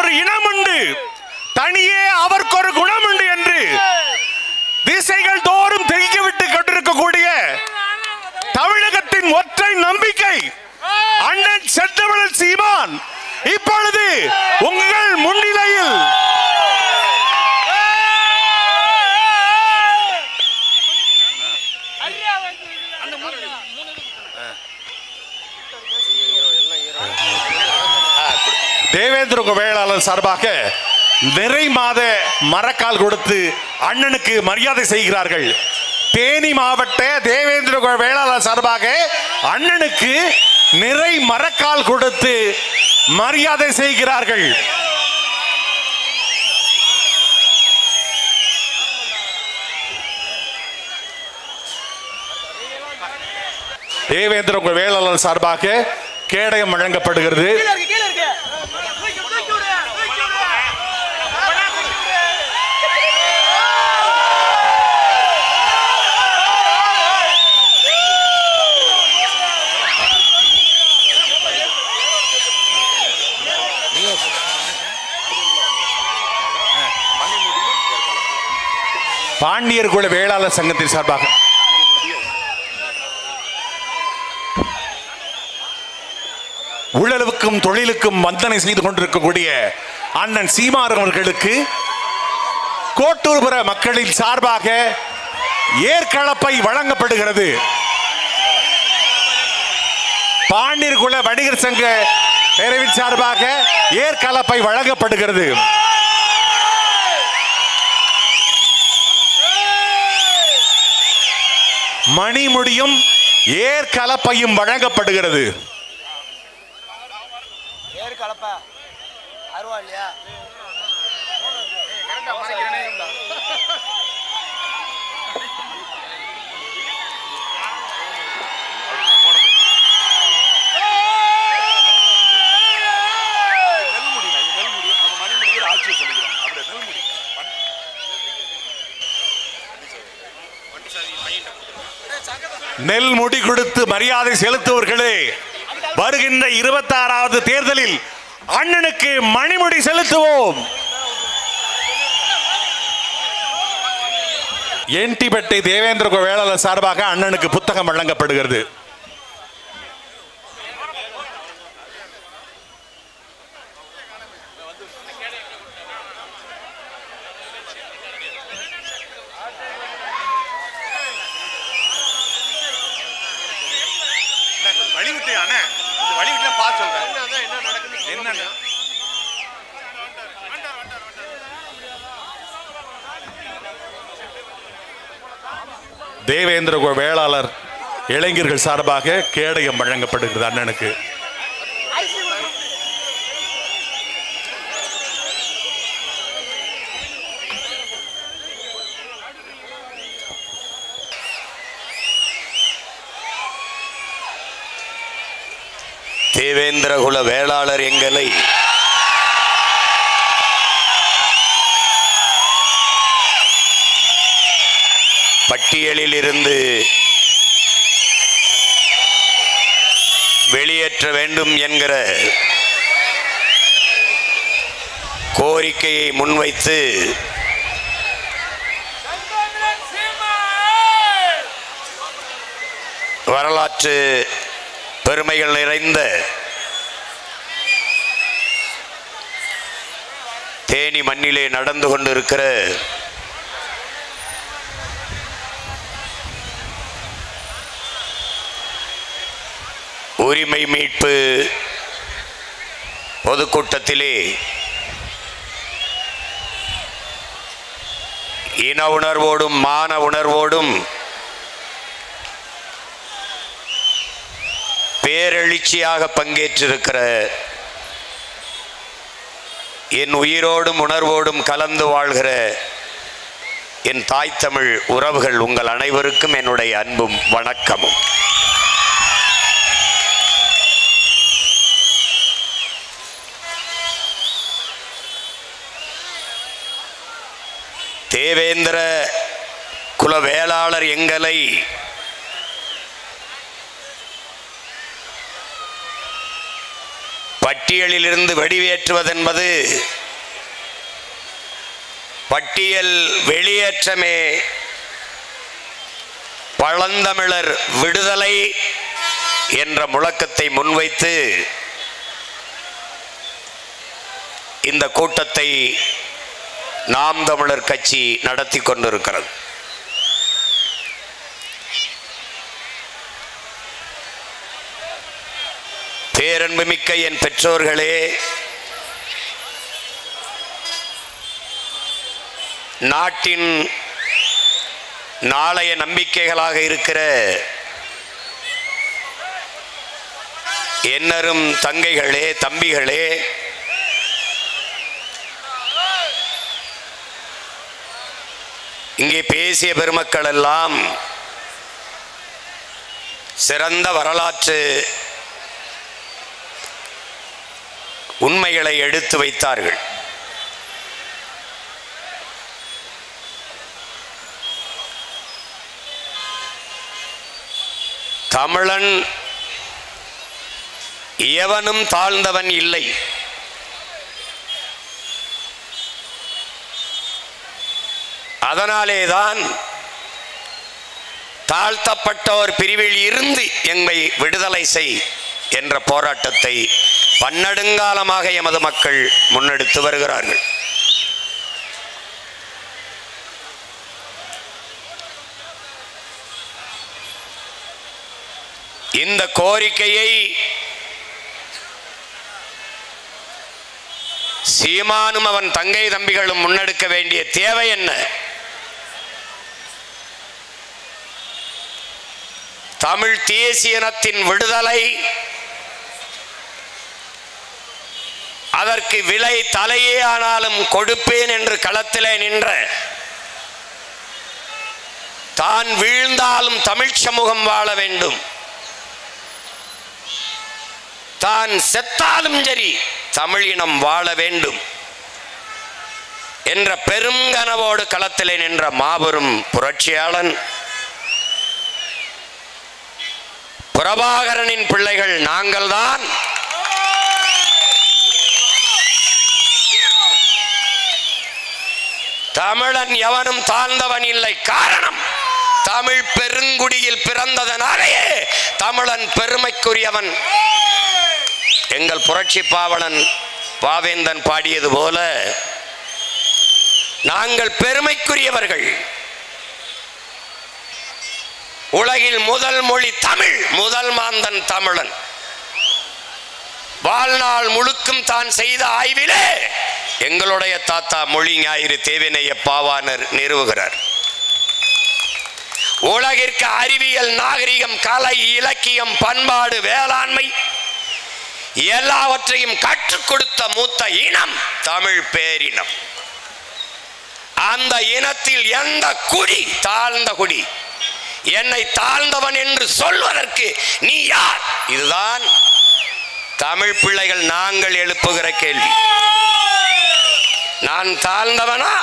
ஒரு இனம் உண்டு, தனியே அவருக்கு ஒரு குணம் உண்டு என்று திசைகள் தோறும் தெய்யவிட்டு கொண்டிருக்கக்கூடிய தமிழகத்தின் ஒற்றை நம்பிக்கை அண்ணன் செந்தமிழன் சீமான் இப்பொழுது உங்கள் முன்னிலையில் தேவேந்திர வேளாளர் சார்பாக நிறை மாத மரக்கால் கொடுத்து அண்ணனுக்கு மரியாதை செய்கிறார்கள். தேனி மாவட்ட தேவேந்திர வேளாளர் சார்பாக அண்ணனுக்கு நிறை மரக்கால் கொடுத்து மரியாதை செய்கிறார்கள். தேவேந்திர வேளாளர் சார்பாக கேடயம் வழங்கப்படுகிறது. பாண்டியர் குல வேளாளர் சங்கத்தின் சார்பாக உழலுக்கும் தொழிலுக்கும் வந்தனை செய்து கொண்டிருக்கக்கூடிய அண்ணன் சீமான் அவர்களுக்கு கோட்டூர்புர மக்களின் சார்பாக ஏற்களப்பை வழங்கப்படுகிறது. பாண்டியர் குல வணிகர் சங்க பேரவையின் சார்பாக ஏற்களப்பை வழங்கப்படுகிறது. மணிமுடியும் ஏற்கலப்பையும் வழங்கப்படுகிறது. நெல் முடி கொடுத்து மரியாதை செலுத்துவர்களே, வருகின்ற 26வது தேர்தலில் அண்ணனுக்கு மணிமுடி செலுத்துவோம். என்டிபட்டி தேவேந்திர வேளாளர் சார்பாக அண்ணனுக்கு புத்தகம் வழங்கப்படுகிறது. தேவேந்திர வேளாளர் இளைஞர்கள் சார்பாக கேடயம் வழங்கப்படுகிறது அண்ணனுக்கு. தேவேந்திர குல வேளாளர் எங்களை பட்டியலில் இருந்து வெளியேற்ற வேண்டும் என்கிற கோரிக்கையை முன்வைத்து வரலாற்று பெருமைகள் நிறைந்த தேனி மண்ணிலே நடந்து கொண்டிருக்கிற உரிமை மீட்பு பொதுக்கூட்டத்திலே இன உணர்வோடும் மான உணர்வோடும் பேரெழுச்சியாக பங்கேற்றிருக்கிற என் உயிரோடும் உணர்வோடும் கலந்து வாழ்கிற என் தாய் தமிழ் உறவுகள் உங்கள் அனைவருக்கும் என்னுடைய அன்பும் வணக்கமும். தேவேந்திர குல வேளாளர் எங்களை பட்டியலிலிருந்து வெளியேற்றுவதென்பது பட்டியல் வெளியேற்றமே பழந்தமிழர் விடுதலை என்ற முழக்கத்தை முன்வைத்து இந்த கூட்டத்தை நாம் தமிழர் கட்சி நடத்தி கொண்டிருக்கிறது. பேரன்புமிக்க என் பெற்றோர்களே, நாட்டின் நாளைய நம்பிக்கைகளாக இருக்கிற என்னரும் தங்கைகளே, தம்பிகளே, இங்கே பேசிய பெருமக்கள் எல்லாம் சிறந்த வரலாற்று உண்மைகளை எடுத்து வைத்தார்கள். தமிழன் எவனும் தாழ்ந்தவன் இல்லை. அதனாலேதான் தாழ்த்தப்பட்டோர் பிரிவில் இருந்து எம்மை விடுதலை செய் என்ற போராட்டத்தை பன்னெடுங்காலமாக எமது மக்கள் முன்னெடுத்து வருகிறார்கள். இந்த கோரிக்கையை சீமானும் அவன் தங்கை தம்பிகளும் முன்னெடுக்க வேண்டிய தேவை என்ன? தமிழ் தேசியனத்தின் விடுதலை, அதற்கு விலை தலையே ஆனாலும் கொடுப்பேன் என்று களத்திலே நின்ற, தான் வீழ்ந்தாலும் தமிழ் சமூகம் வாழ வேண்டும், தான் செத்தாலும் சரி தமிழ் இனம் வாழ வேண்டும் என்ற பெரும் கனவோடு களத்திலே நின்ற மாபெரும் புரட்சியாளன் பிரபாகரனின் பிள்ளைகள் நாங்கள்தான். தமிழன் எவனும் தாழ்ந்தவன் இல்லை. காரணம், தமிழ் பெருங்குடியில் பிறந்ததனாலேயே தமிழன் பெருமைக்குரியவன். எங்கள் புரட்சி பாவலன் பாவேந்தன் பாடியது போல நாங்கள் பெருமைக்குரியவர்கள். உலகில் முதல் மொழி தமிழ், முதல் மாந்தன் தமிழன். வாழ்நாள் முழுக்கும் தான் செய்த ஆய்விலே எங்களுடைய தாத்தா மொழி ஞாயிறு தேவினைய பாவாணர் நிறுவுகிறார். உலகிற்கு அறிவியல், நாகரிகம், கலை, இலக்கியம், பண்பாடு, வேளாண்மை எல்லாவற்றையும் கற்றுக் கொடுத்த மூத்த இனம் தமிழ் பேரினம். அந்த இனத்தில் எந்த குடி தாழ்ந்த குடி? என்னை தாழ்ந்தவன் என்று சொல்வதற்கு நீ யார்? இதுதான் தமிழ் பிள்ளைகள் நாங்கள் எழுப்புகிற கேள்வி. நான் தாழ்ந்தவனா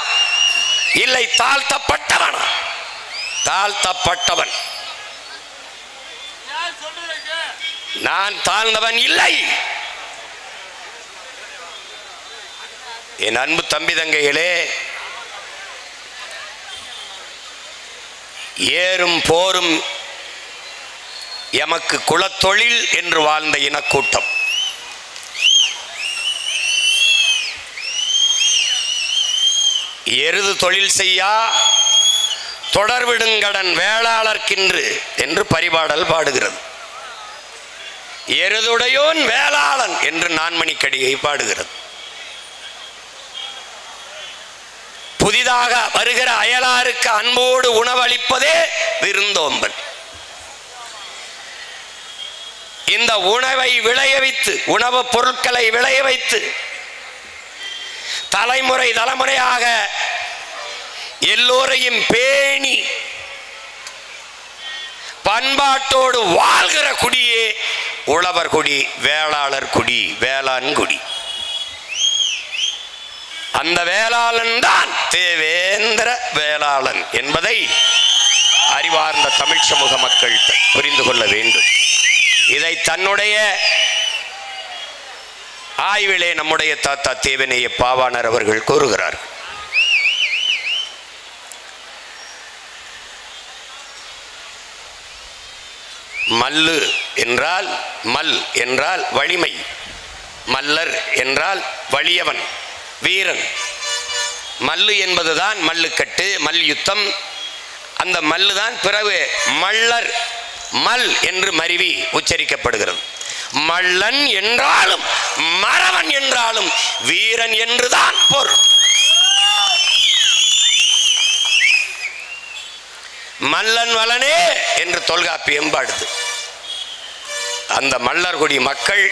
இல்லை தாழ்த்தப்பட்டவனா? தாழ்த்தப்பட்டவன். நான் தாழ்ந்தவன் இல்லை. என் அன்பு தம்பி தங்கைகளே, ஏறும் போரும் எமக்கு குலத்தொழில் என்று வாழ்ந்த இனக்கூட்டம். எருது தொழில் செய்யா தொடர்விடுங்கடன் வேளாளர்க்கின்று என்று பரிபாடல் பாடுகிறது. எருதுடையோன் வேளாளன் என்று நான்மணிக்கடிகை பாடுகிறது. புதிதாக வருகிற அயலாருக்கு அன்போடு உணவளிப்பதே விருந்தோம்பல். இந்த உணவை விளைய வைத்து, உணவுப் பொருட்களை விளைய வைத்து தலைமுறை தலைமுறையாக எல்லோரையும் பேணி பண்பாட்டோடு வாழ்கிற குடியே உழவர் குடி, வேளாளர் குடி, வேளாண் குடி. அந்த வேளாளன் தான் தேவேந்திர வேளாளன் என்பதை அறிவார்ந்த தமிழ் சமூக மக்கள் புரிந்து கொள்ள வேண்டும். இதை தன்னுடைய ஆய்விலே நம்முடைய தாத்தா தேவநேய பாவாணர் அவர்கள் கூறுகிறார். மல்லு என்றால் மல் என்றால் வலிமை, மல்லர் என்றால் வலியவன், வீரன். மல்லு என்பதுதான் மல்லுக்கட்டு, மல்யுத்தம். அந்த மல்லுதான் பிறகு மல்லர், மல் என்று மருவி உச்சரிக்கப்படுகிறது. மல்லன் என்றாலும் மறவன் என்றாலும் வீரன் என்றுதான் பொருள். மல்லன் வலனே என்று தொல்காப்பியம் பாடுது. அந்த மல்லர்குடி மக்கள்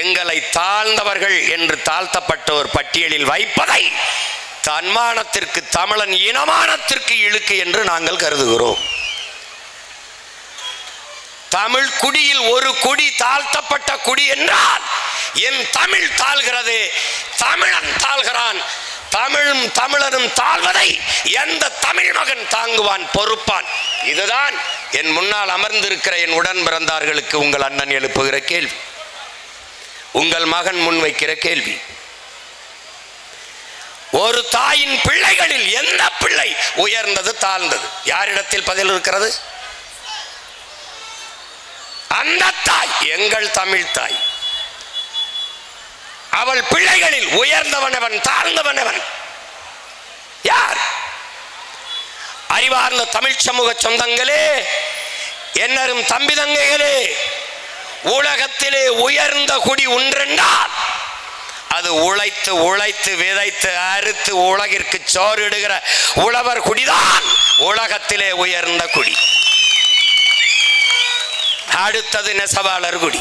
எங்களை தாழ்ந்தவர்கள் என்று தாழ்த்தப்பட்ட ஒரு பட்டியலில் வைப்பதை தன்மானத்திற்கு, தமிழன் இனமானத்திற்கு இழுக்கு என்று நாங்கள் கருதுகிறோம். தமிழ் குடியில் ஒரு குடி தாழ்த்தப்பட்ட குடி என்றால் என் தமிழ் தாழ்கிறது, தமிழன் தாழ்கிறான். தமிழும் தமிழனும் தாழ்வதை எந்த தமிழ் மகன் தாங்குவான், பொறுப்பான்? இதுதான் என் முன்னால் அமர்ந்திருக்கிற என் உடன் பிறந்தார்களுக்கு உங்கள் அண்ணன் எழுப்புகிற கேள்வி, உங்கள் மகன் முன்வைக்கிற கேள்வி. ஒரு தாயின் பிள்ளைகளில் எந்த பிள்ளை உயர்ந்தது, தாழ்ந்தது? யாரிடத்தில் பதில் இருக்கிறது? அந்த தாய் எங்கள் தமிழ் தாய். அவள் பிள்ளைகளில் உயர்ந்தவனவன், தாழ்ந்தவனவன் யார்? அறிவார்ந்த தமிழ் சமூக சொந்தங்களே, என்னரும் தம்பி தங்கைகளே, உலகத்திலே உயர்ந்த குடி ஒன்றென்றால் அது உழைத்து உழைத்து விதைத்து அறுத்து உலகிற்கு சோறிடுகிற உழவர் குடிதான் உலகத்திலே உயர்ந்த குடி. அடுத்தது நெசவாளர் குடி.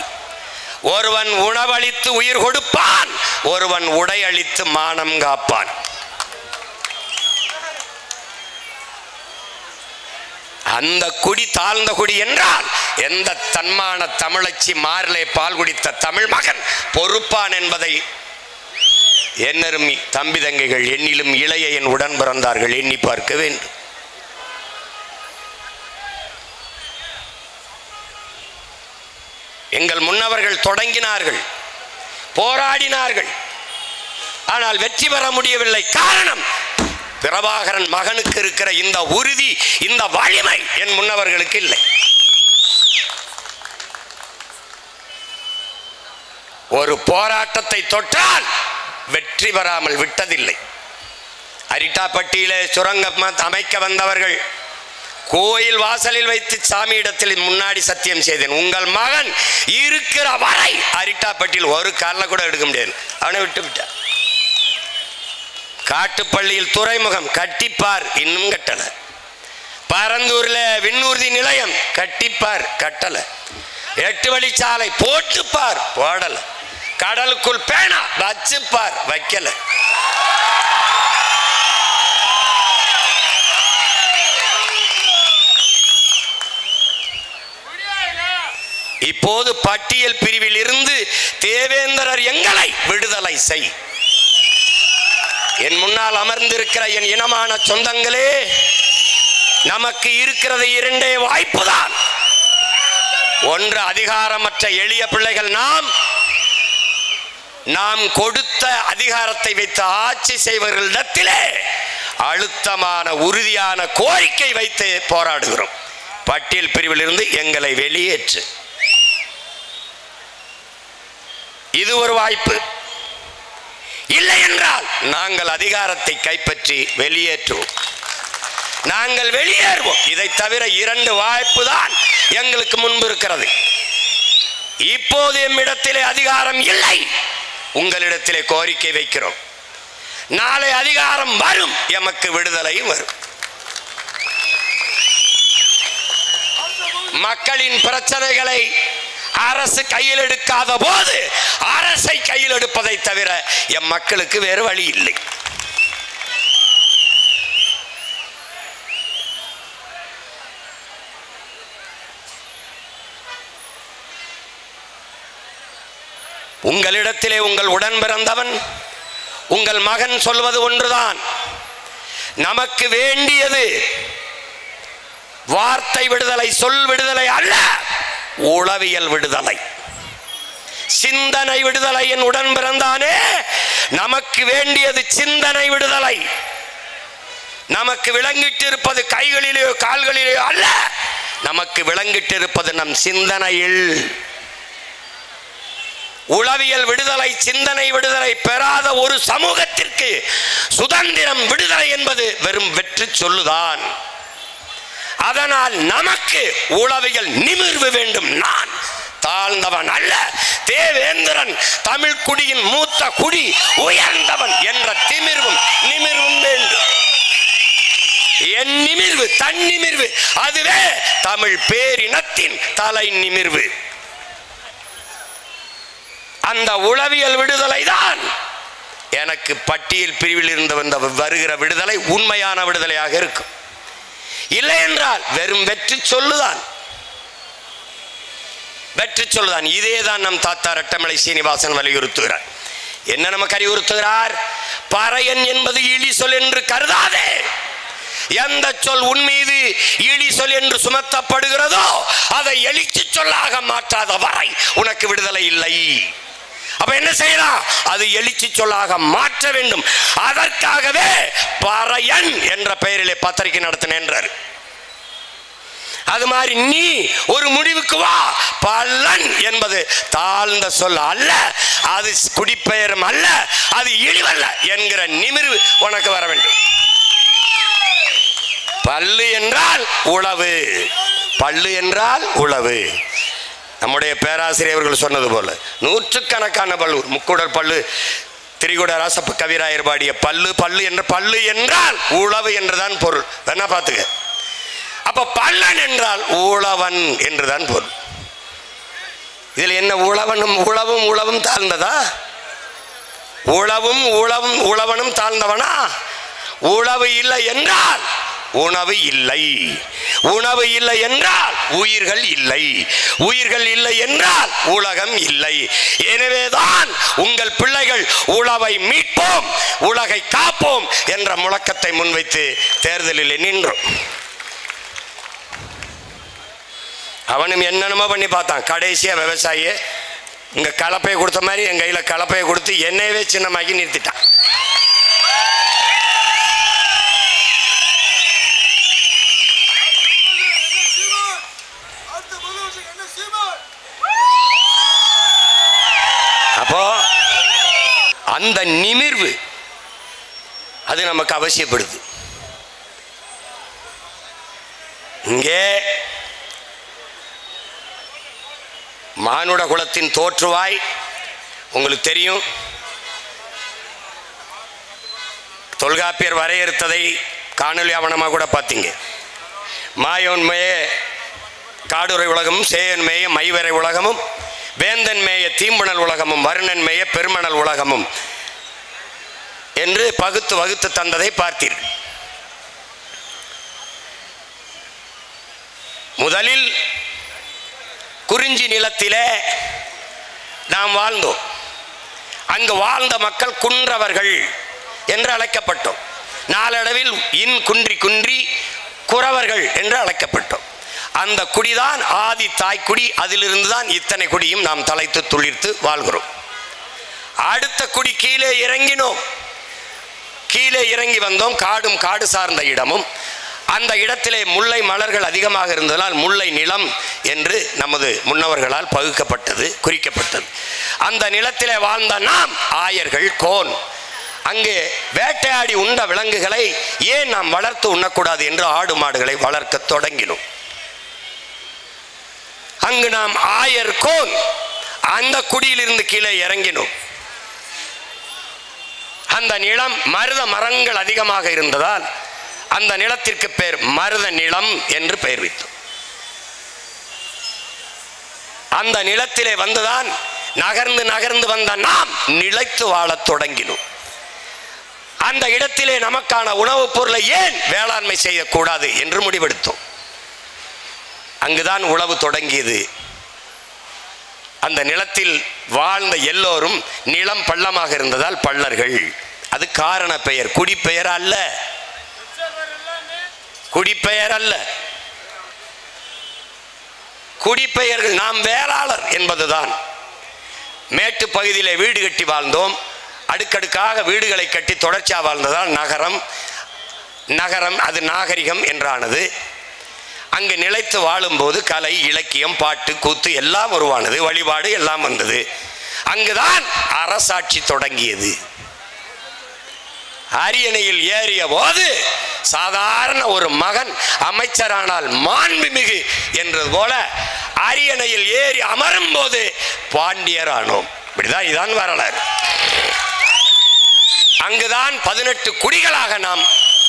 ஒருவன் உணவளித்து உயிர் கொடுப்பான், ஒருவன் உடை அளித்து மானம் காப்பான். அந்த குடி தாழ்ந்த குடி என்றால் எந்த தன்மான தமிழச்சி மாரிலே பால் குடித்த தமிழ் மகன் பொறுப்பான் என்பதை என்னரும் தம்பி தங்கைகள், என்னிலும் இளைய என் உடன் பிறந்தார்கள் எண்ணி பார்க்க வேண்டும். எங்கள் முன்னவர்கள் தொடங்கினார்கள், போராடினார்கள், ஆனால் வெற்றி பெற முடியவில்லை. காரணம், பிரபாகரன் மகனுக்கு இருக்கிற இந்த உறுதி, இந்த வலிமை என் முன்னவர்களுக்கு இல்லை. ஒரு போராட்டத்தை தொட்டால் வெற்றி பெறாமல் விட்டதில்லை. அரிட்டாப்பட்டியிலே சுரங்கம் அமைக்க வந்தவர்கள் கோயில் வாசலில் வைத்து சாமியிடத்தில் முன்னாடி சத்தியம் செய்தேன், உங்கள் மகன் இருக்கிற வரை அரிட்டாப்பட்டியில் ஒரு காலில் கூட எடுக்க முடியாது. அவனை விட்டு விட்டார். காட்டுப்பள்ளியில் துறைமுகம் கட்டிப்பார், இன்னும் கட்டல. பரந்தூர்ல விண்ணூர்தி நிலையம் கட்டிப்பார், கட்டல. 8 வழிச்சாலை போட்டுப்பார், போடல. கடலுக்குள் பேனா வச்சுப்பார், வைக்கல. இப்போது பட்டியல் பிரிவில் இருந்து தேவேந்திரர் எங்களை விடுதலை செய். என் முன்னால் அமர்ந்திருக்கிற என் இனமான சொந்தங்களே, நமக்கு இருக்கிறது 2 வாய்ப்புதான். ஒன்று, அதிகாரமற்ற எளிய பிள்ளைகள் நாம் கொடுத்த அதிகாரத்தை வைத்து ஆட்சி செய்வர்களிடத்திலே அழுத்தமான உறுதியான கோரிக்கை வைத்து போராடுகிறோம். பட்டியல் பிரிவில் இருந்து எங்களை வெளியேற்று. இது ஒரு வாய்ப்பு. இல்லை என்றால் நாங்கள் அதிகாரத்தை கைப்பற்றி வெளியேற்றுவோம். நாங்கள் வெளியேறுவோம். இதை தவிர 2 வாய்ப்பு தான் எங்களுக்கு முன்பு இருக்கிறது. இப்போது எம்மிடத்திலே அதிகாரம் இல்லை, உங்களிடத்திலே கோரிக்கை வைக்கிறோம். நாளை அதிகாரம் வரும், எமக்கு விடுதலையும் வரும். மக்களின் பிரச்சனைகளை அரசு கையில் எடுக்காத போது அரசை கையில் எடுப்பதை தவிர எம் மக்களுக்கு வேறு வழி இல்லை. உங்களிடத்திலே உங்கள் உடன் பிறந்தவன், உங்கள் மகன் சொல்வது ஒன்றுதான். நமக்கு வேண்டியது வார்த்தை விடுதலை, சொல் விடுதலை அல்ல, உளவியல் விடுதலை, சிந்தனை விடுதலை. என் உடன் பிறந்தானே, நமக்கு வேண்டியது சிந்தனை விடுதலை. நமக்கு விளங்கிட்டு இருப்பது கைகளிலேயோ கால்களிலேயோ அல்ல, நமக்கு விளங்கிட்டிருப்பது நம் சிந்தனையில். உளவியல் விடுதலை, சிந்தனை விடுதலை பெறாத ஒரு சமூகத்திற்கு சுதந்திரம், விடுதலை என்பது வெறும் வெற்றி சொல்லுதான். அதனால் நமக்கு உளவியல் நிமிர்வு வேண்டும். நான் தாழ்ந்தவன் அல்ல, தேவேந்திரன் தமிழ் குடியின் மூத்த குடி, உயர்ந்தவன் என்ற நிமிர்வும் வேண்டும். என் நிமிர்வு, தன் நிமிர்வு, அதுவே தமிழ் பேரினத்தின் தலை நிமிர்வு. அந்த உளவியல் விடுதலை தான் எனக்கு பட்டியல் பிரிவில் இருந்து வந்த வருகிற விடுதலை உண்மையான விடுதலையாக இருக்கும். இல்லை என்றால் வெறும் வெற்றி சொல்லுதான், வெற்றி சொல்லுதான். இதேதான் நம் தாத்தா ரெட்டமலை சீனிவாசன் வலியுறுத்துகிறார். என்ன நமக்கு அறிவுறுத்துகிறார்? பறையன் என்பது இழி சொல் என்று கருதாதே. எந்த சொல் உன் மீது இழி சொல் என்று சுமத்தப்படுகிறதோ அதை எழுச்சி சொல்லாக மாற்றாத வரை உனக்கு விடுதலை இல்லை. அப்ப என்ன செய்யலாம்? அது எழுச்சி சொல்லாக மாற்ற வேண்டும். அதற்காகவே பறையன் என்ற பெயரிலே பத்திரிகை நடத்தினேன் என்றார். அது மாதிரி நீ ஒரு முடிவுக்கு வா. பல்லன் என்பது தாழ்ந்த சொல் அல்ல, அது குடிப்பெயரும் அல்ல, அது இழிவல்ல என்கிற நிமிர்வு உனக்கு வர வேண்டும். பல்லு என்றால் உளவு, பல்லு என்றால் உளவு. நம்முடைய பேராசிரியர்கள் சொன்னது போல நூற்றுக்கணக்கான பல்லு, முக்குடல் பல்லு, திரிகுட ராசப்ப கவிராயர் பாடிய பல்லு. பல்லு என்ற பல்லு என்றால் உளவு என்றுதான் பொருள். என்ன பார்த்துக்க. அப்ப பல்லன் என்றால் உழவன் என்றுதான் பொருள். இதில் என்ன உழவனும் உழவும் தாழ்ந்ததா? உழவனும் தாழ்ந்தவனா? உழவு இல்லை என்றால் உணவு இல்லை, உணவு இல்லை என்றால் உயிர்கள் இல்லை, உயிர்கள் இல்லை என்றால் உலகம் இல்லை. எனவேதான் உங்கள் பிள்ளைகள் உழவை மீட்போம், உலகை காப்போம் என்ற முழக்கத்தை முன்வைத்து தேர்தலில் நின்றோம். அவனும் என்னென்னமோ பண்ணி பார்த்தான். கடைசியா விவசாயியை இங்க கலப்பையை கொடுத்த மாதிரி என் கையில கலப்பையை கொடுத்து என்னையவே சின்னமாக்கி நிறுத்திட்டான். அப்போ அந்த நிமிர்வு அது நமக்கு அவசியப்படுது. இங்கே மானுட குலத்தின் தோற்றுவாய் உங்களுக்கு தெரியும். தொல்காப்பியர் வரையறுத்ததை காணொலி ஆவணமாக கூட பார்த்தீங்க. மாயோன்மைய காடுரை உலகமும், சேயன்மேய மைவரை உலகமும், வேந்தன் மேய தீம்புணல் உலகமும், வருணன் மேய பெருமணல் உலகமும் என்று பகுத்து வகுத்து தந்ததை பார்த்தீர்கள். முதலில் குறிஞ்சி நிலத்திலே நாம் வாழ்ந்தோம். அங்கு வாழ்ந்த மக்கள் குன்றவர்கள் என்று அழைக்கப்பட்டோம். நாளடைவில் குன்றி குன்றி குறவர்கள் என்று அழைக்கப்பட்டோம். அந்த குடிதான் ஆதி தாய்க்குடி. அதிலிருந்து தான் இத்தனை குடியும் நாம் தலைத்து துளிர்த்து வாழ்கிறோம். அடுத்த குடி கீழே இறங்கினோம். கீழே இறங்கி வந்தோம். காடும் காடு சார்ந்த இடமும், அந்த இடத்திலே முல்லை மலர்கள் அதிகமாக இருந்ததால் முல்லை நிலம் என்று நமது முன்னவர்களால் பகுக்கப்பட்டது, குறிக்கப்பட்டது. அந்த நிலத்திலே வாழ்ந்த நாம் ஆயர்கள், கோன், அங்கே வேட்டையாடி உண்ட விலங்குகளை ஏன் நாம் வளர்த்து உண்ணக்கூடாது என்று ஆடு மாடுகளை வளர்க்க தொடங்கினோம். அங்கு நாம் ஆயர், கோன், அந்த குடியிலிருந்து கீழே இறங்கினோம். அந்த நிலம் மருத மரங்கள் அதிகமாக இருந்ததால் அந்த நிலத்திற்கு பெயர் மருத நிலம் என்று பெயர் வைத்தோம். அந்த நிலத்திலே வந்துதான் நகர்ந்து நகர்ந்து வந்த நாம் நிலைத்து வாழத் தொடங்கினோம். அந்த இடத்திலே நமக்கான உணவுப் பொருளை ஏன் வேளாண்மை செய்யக்கூடாது என்று முடிவெடுத்தோம். அங்குதான் உழவு தொடங்கியது. அந்த நிலத்தில் வாழ்ந்த எல்லோரும் நிலம் பள்ளமாக இருந்ததால் பள்ளர்கள். அது காரண பெயர், குடிப்பெயர் அல்ல, குடிப்பெயர் அல்ல. குடிப்பெயர்கள் நாம் வேளாளர் என்பதுதான். மேட்டு பகுதியிலே வீடு கட்டி வாழ்ந்தோம். அடுக்கடுக்காக வீடுகளை கட்டி தொடர்ச்சியாக வாழ்ந்ததால் நகரம், நகரம் அது நாகரிகம் என்றானது. அங்கு நிலைத்து வாழும்போது கலை, இலக்கியம், பாட்டு, கூத்து எல்லாம் உருவானது, வழிபாடு எல்லாம் வந்தது. அங்குதான் அரசாட்சி தொடங்கியது. அரியணையில் ஏறிய போது சாதாரண ஒரு மகன் அமைச்சரானால் மாண்புமிகு என்றது போல அரியணையில் ஏறி அமரும் போது பாண்டியர் ஆனோம். இப்படிதான் இதான் வரலாறு. அங்குதான் 18 குடிகளாக நாம்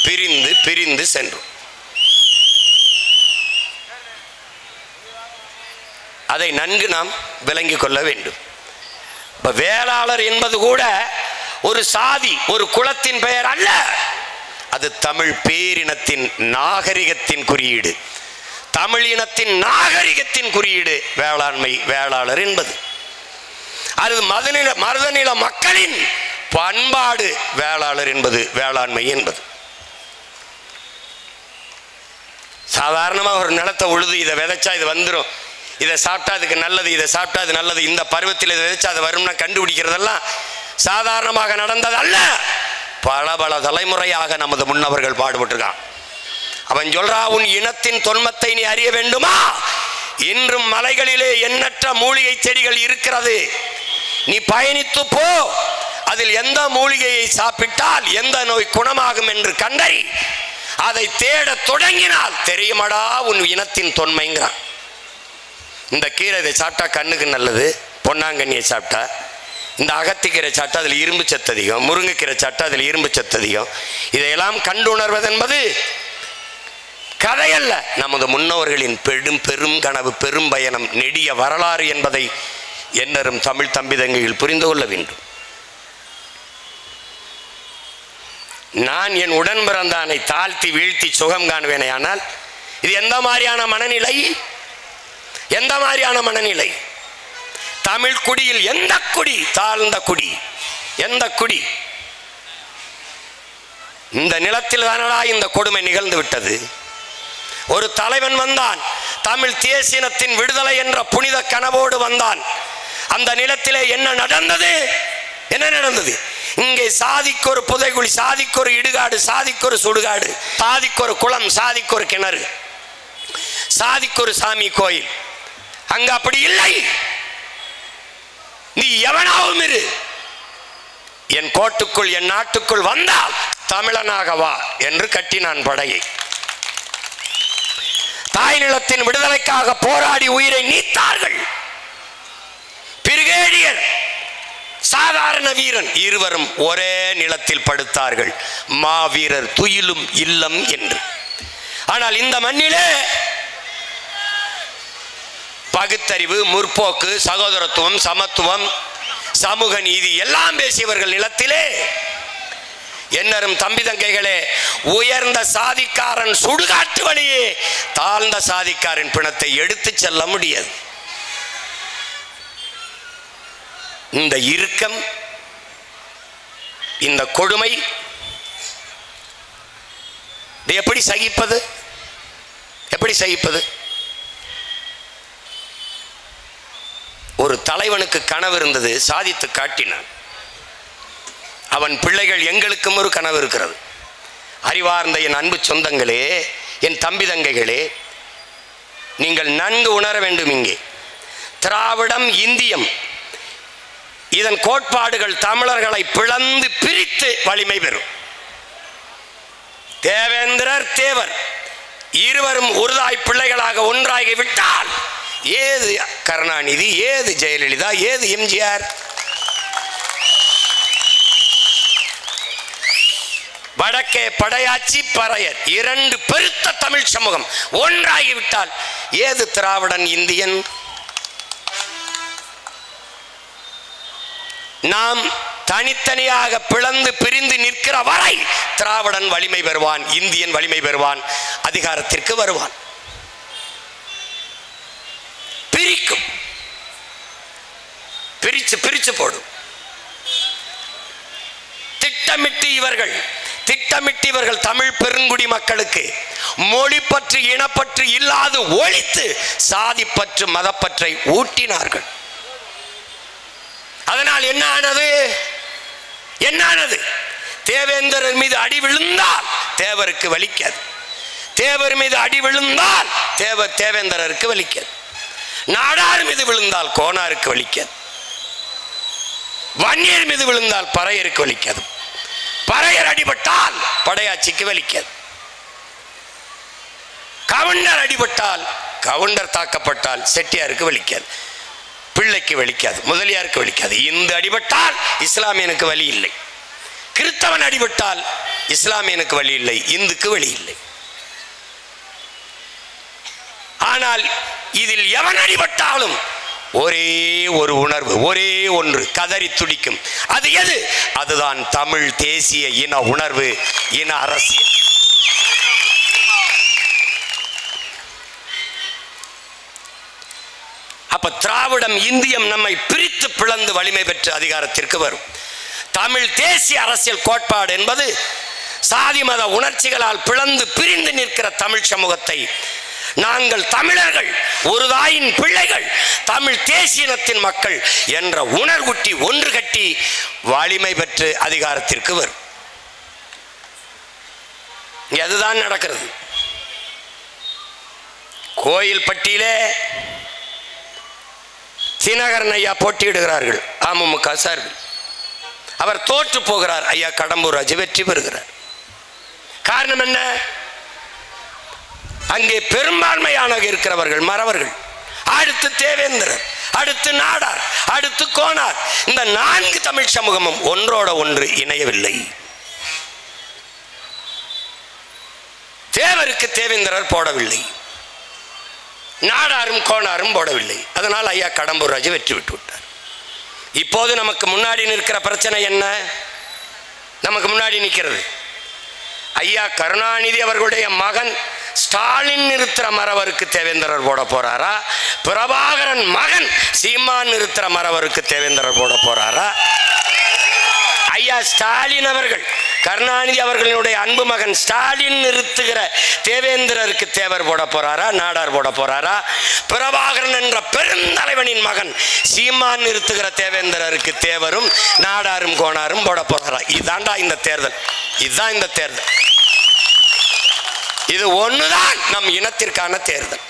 பிரிந்து பிரிந்து சென்றோம். அதை நன்கு நாம் விளங்கிக் கொள்ள வேண்டும். இப்ப வேளாளர் என்பது கூட ஒரு சாதி, ஒரு குலத்தின் பெயர் அல்ல. அது தமிழ் பேரினத்தின் நாகரிகத்தின் குறியீடு. தமிழ் இனத்தின் நாகரிகத்தின் குறியீடு வேளாண்மை, வேளாளர் என்பது. அது மருதநில மக்களின் பண்பாடு வேளாளர் என்பது, வேளாண்மை என்பது. சாதாரணமாக ஒரு நிலத்தை உழுது இதை விதைச்சா இது வந்துடும், இதை சாப்பிட்டா அதுக்கு நல்லது, இதை சாப்பிட்டா அது நல்லது, இந்த பருவத்தில் இதை விதைச்சா அது வரும்னா கண்டுபிடிக்கிறதெல்லாம் சாதாரணமாக நடந்தது அல்ல. பல பல தலைமுறையாக நமது முன்னவர்கள் பாடுபட்டிருக்கான். அவன் சொல்றா, உன் இனத்தின் தொன்மத்தை நீ அறிய வேண்டுமா? இன்றும் மலைகளிலே எண்ணற்ற மூலிகை செடிகள் இருக்கிறது. நீ பயணித்து போ, அதில் எந்த மூலிகையை சாப்பிட்டால் எந்த நோய் குணமாகும் என்று கண்டறி அதை தேட தொடங்கினால் தெரியுமடா உன் இனத்தின் தொன்மைங்கிறான். இந்த கீரை இதை சாப்பிட்டா கண்ணுக்கு நல்லது, பொன்னாங்கண்ணியை சாப்பிட்டா, இந்த அகத்திக்கீரை சாப்பிட்டா அதில் இரும்பு சத்து அதிகம், முருங்கைக்கீரை சாப்பிட்டா அதில் இரும்பு சத்து அதிகம். இதையெல்லாம் கண்டுணர்வது என்பது கதையல்ல, நமது முன்னோர்களின் பெரும் கனவு, பெரும் பயணம், நெடிய வரலாறு என்பதை என்னரும் தமிழ் தம்பிதங்கையில் புரிந்து கொள்ள வேண்டும். நான் என் உடன் பிறந்தானை தாழ்த்தி வீழ்த்தி சுகம் காணுவேனே. ஆனால் இது எந்த மாதிரியான மனநிலை? எந்த மாதிரியான மனநிலை? தமிழ் குடியில் எந்த குடி தாழ்ந்த குடி? எந்த குடி? இந்த நிலத்தில் தானடா இந்த கொடுமை நிகழ்ந்து விட்டது. ஒரு தலைவன் வந்தான், தமிழ் தேசியத்தின் விடுதலை என்ற புனித கனவோடு வந்தான். அந்த நிலத்திலே என்ன நடந்தது? என்ன நடந்தது? இங்கே சாதிக்கு ஒரு புதைகுழி, சாதிக்கு ஒரு இடுகாடு, சாதிக்கு ஒரு சுடுகாடு, சாதிக்கு ஒரு குளம், சாதிக்கு ஒரு கிணறு, சாதிக்கு ஒரு சாமி கோயில். அங்க அப்படி இல்லை. நீ எவனாவும் இரு, என் கோட்டுக்குள் என் நாட்டுக்குள் வந்தால் தமிழனாக வா என்று கட்டினான் படையை. தாய் நிலத்தின் விடுதலைக்காக போராடி உயிரை நீத்தார்கள். பிரிகேடியர், சாதாரண வீரன், இருவரும் ஒரே நிலத்தில் படுத்தார்கள். மாவீரர் துயிலும் இல்லம் என்று. ஆனால் இந்த மண்ணிலே பகுத்தறிவு, முற்போக்கு, சகோதரத்துவம், சமத்துவம், சமூக நீதி எல்லாம் பேசியவர்கள் நிலத்திலே என்னரும் தம்பி தங்கைகளே, உயர்ந்த சாதிக்காரன் சுடுகாட்டு வழியே தாழ்ந்த சாதிக்காரன் பிணத்தை எடுத்து செல்ல முடியாது. இந்த இறுக்கம், இந்த கொடுமை எப்படி சகிப்பது? எப்படி சகிப்பது? ஒரு தலைவனுக்கு கனவு இருந்தது, சாதித்து காட்டினான். அவன் பிள்ளைகள், எங்களுக்கும் ஒரு கனவு இருக்கிறது. அறிவார்ந்த என் அன்பு சொந்தங்களே, என் தம்பி தங்கைகளே, நீங்கள் நன்கு உணர வேண்டும். இங்கே திராவிடம், இந்தியம், இதன் கோட்பாடுகள் தமிழர்களை பிளந்து பிரித்து வலிமை பெறும். தேவேந்திரர், தேவர் இருவரும் ஒருதாய் பிள்ளைகளாக ஒன்றாகி விட்டால் ஏது கருணாநிதி, ஏது ஜெயலலிதா, ஏது எம்ஜிஆர்? வடக்கே படையாச்சி, பறையர், இரண்டு பெருத்த தமிழ் சமூகம் ஒன்றாகிவிட்டால் ஏது திராவிடன், இந்தியன்? நாம் தனித்தனியாக பிளந்து பிரிந்து நிற்கிற வரை திராவிடன் வலிமை பெறுவான், இந்தியன் வலிமை பெறுவான், அதிகாரத்திற்கு வருவான். பிரிக்கும், பிரிச்சு பிரிச்சு போடும். திட்டமிட்டு இவர்கள் தமிழ் பெருங்குடி மக்களுக்கு மொழி பற்று, இனப்பற்று இல்லாது ஒழித்து சாதி பற்று, மதப்பற்றை ஊட்டினார்கள். அதனால் என்ன ஆனது? என்ன ஆனது? தேவேந்திரர் மீது அடி விழுந்தால் தேவருக்கு வலிக்காது, தேவர் மீது அடி விழுந்தால் தேவேந்திரருக்கு வலிக்காது. நாடார் மீது விழுந்தால் கோனாருக்கு வலிக்காது. வன்னியர் மீது விழுந்தால் பறையருக்கு வலிக்காது. பறையர் அடிபட்டால் படையாட்சிக்கு வலிக்காது. கவுண்டர் அடிபட்டால், கவுண்டர் தாக்கப்பட்டால் செட்டியாருக்கு வலிக்காது, பிள்ளைக்கு வலிக்காது, முதலியாருக்கு வலிக்காது. இந்து அடிபட்டால் இஸ்லாமியனுக்கு வலி இல்லை. கிறிஸ்தவன் அடிபட்டால் இஸ்லாமியனுக்கு வலி இல்லை, இந்துக்கு வலி இல்லை. ஆனால் இதில் எவன் அடிபட்டாலும் ஒரே ஒரு உணர்வு, ஒரே ஒன்று கதறி துடிக்கும். அது எது? அதுதான் தமிழ் தேசிய இன உணர்வு, இன அரசியல். அப்ப திராவிடம் இந்தியம் நம்மை பிரித்து பிளந்து வலிமை பெற்று அதிகாரத்திற்கு வரும். தமிழ் தேசிய அரசியல் கோட்பாடு என்பது சாதி மத உணர்ச்சிகளால் பிளந்து பிரிந்து நிற்கிற தமிழ் சமூகத்தை நாங்கள் தமிழர்கள், ஒரு தாயின் பிள்ளைகள், தமிழ் தேசியத்தின் மக்கள் என்ற உணர்வுட்டி ஒன்று கட்டி வலிமை பெற்று அதிகாரத்திற்கு வரும். அதுதான் நடக்கிறது. கோயில்பட்டியிலே தினகரன் ஐயா போட்டியிடுகிறார்கள் அமமுக சார்பில். அவர் தோற்று போகிறார். ஐயா கடம்பூர் ராஜு வெற்றி பெறுகிறார். காரணம் என்ன? அங்கே பெரும்பான்மையான இருக்கிறவர்கள் மறவர்கள், அடுத்து தேவேந்திரர், அடுத்து நாடார், அடுத்து கோனார். இந்த 4 தமிழ் சமூகமும் ஒன்றோட ஒன்று இணையவில்லை. தேவருக்கு தேவேந்திரர் போடவில்லை, நாடாரும் கோனாரும் போடவில்லை. அதனால் ஐயா கடம்பூர் ராஜு வெற்றி விட்டு விட்டார். இப்போது நமக்கு முன்னாடி நிற்கிற பிரச்சனை என்ன? நமக்கு முன்னாடி நிற்கிறது ஐயா கருணாநிதி அவர்களுடைய மகன் ஸ்டாலின் நிறுத்துற மறவருக்கு தேவேந்திரர் போட போறாரா, பிரபாகரன் மகன் சீமான் நிறுத்துற மறவருக்கு தேவேந்திரர் போட போறாரா? ஐயா ஸ்டாலின் அவர்கள், கருணாநிதி அவர்களுடைய அன்பு மகன் ஸ்டாலின் நிறுத்துகிற தேவேந்திரருக்கு தேவர் போட போறாரா, நாடார் போட போறாரா? பிரபாகரன் என்ற பெருந்தலைவனின் மகன் சீமான் நிறுத்துகிற தேவேந்திரருக்கு தேவரும் நாடாரும் கோனாரும் போட போறாரா? இதாண்டா இந்த தேர்தல். இதுதான் இந்த தேர்தல். இது ஒண்ணுதான் நம் இனத்திற்கான தேர்தல்.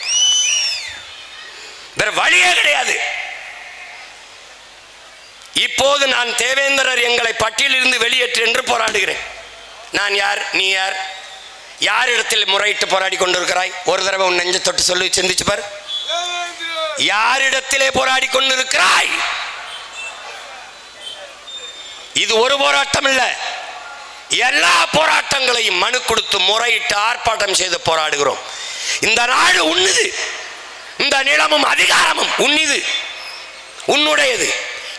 வேற வழியே கிடையாது. இப்போது நான் தேவேந்திரர் எங்களை பட்டியலிருந்து வெளியேற்று என்று போராடுகிறேன். நான் யார்? நீ யார்? யாரிடத்தில் முறையிட்டு போராடி கொண்டிருக்கிறாய்? ஒரு தடவை உன் நெஞ்ச தொட்டு சொல்லி சிந்திச்சு பார். யாரிடத்திலே போராடி கொண்டிருக்கிறாய்? இது ஒரு போராட்டம் இல்ல, எல்லா போராட்டங்களையும் மனு கொடுத்து முறையிட்டு ஆர்ப்பாட்டம் செய்து போராடுகிறோம். இந்த நாடு உன்னுது, இந்த நிலமும் அதிகாரமும் உன்னிது, உன்னுடையது.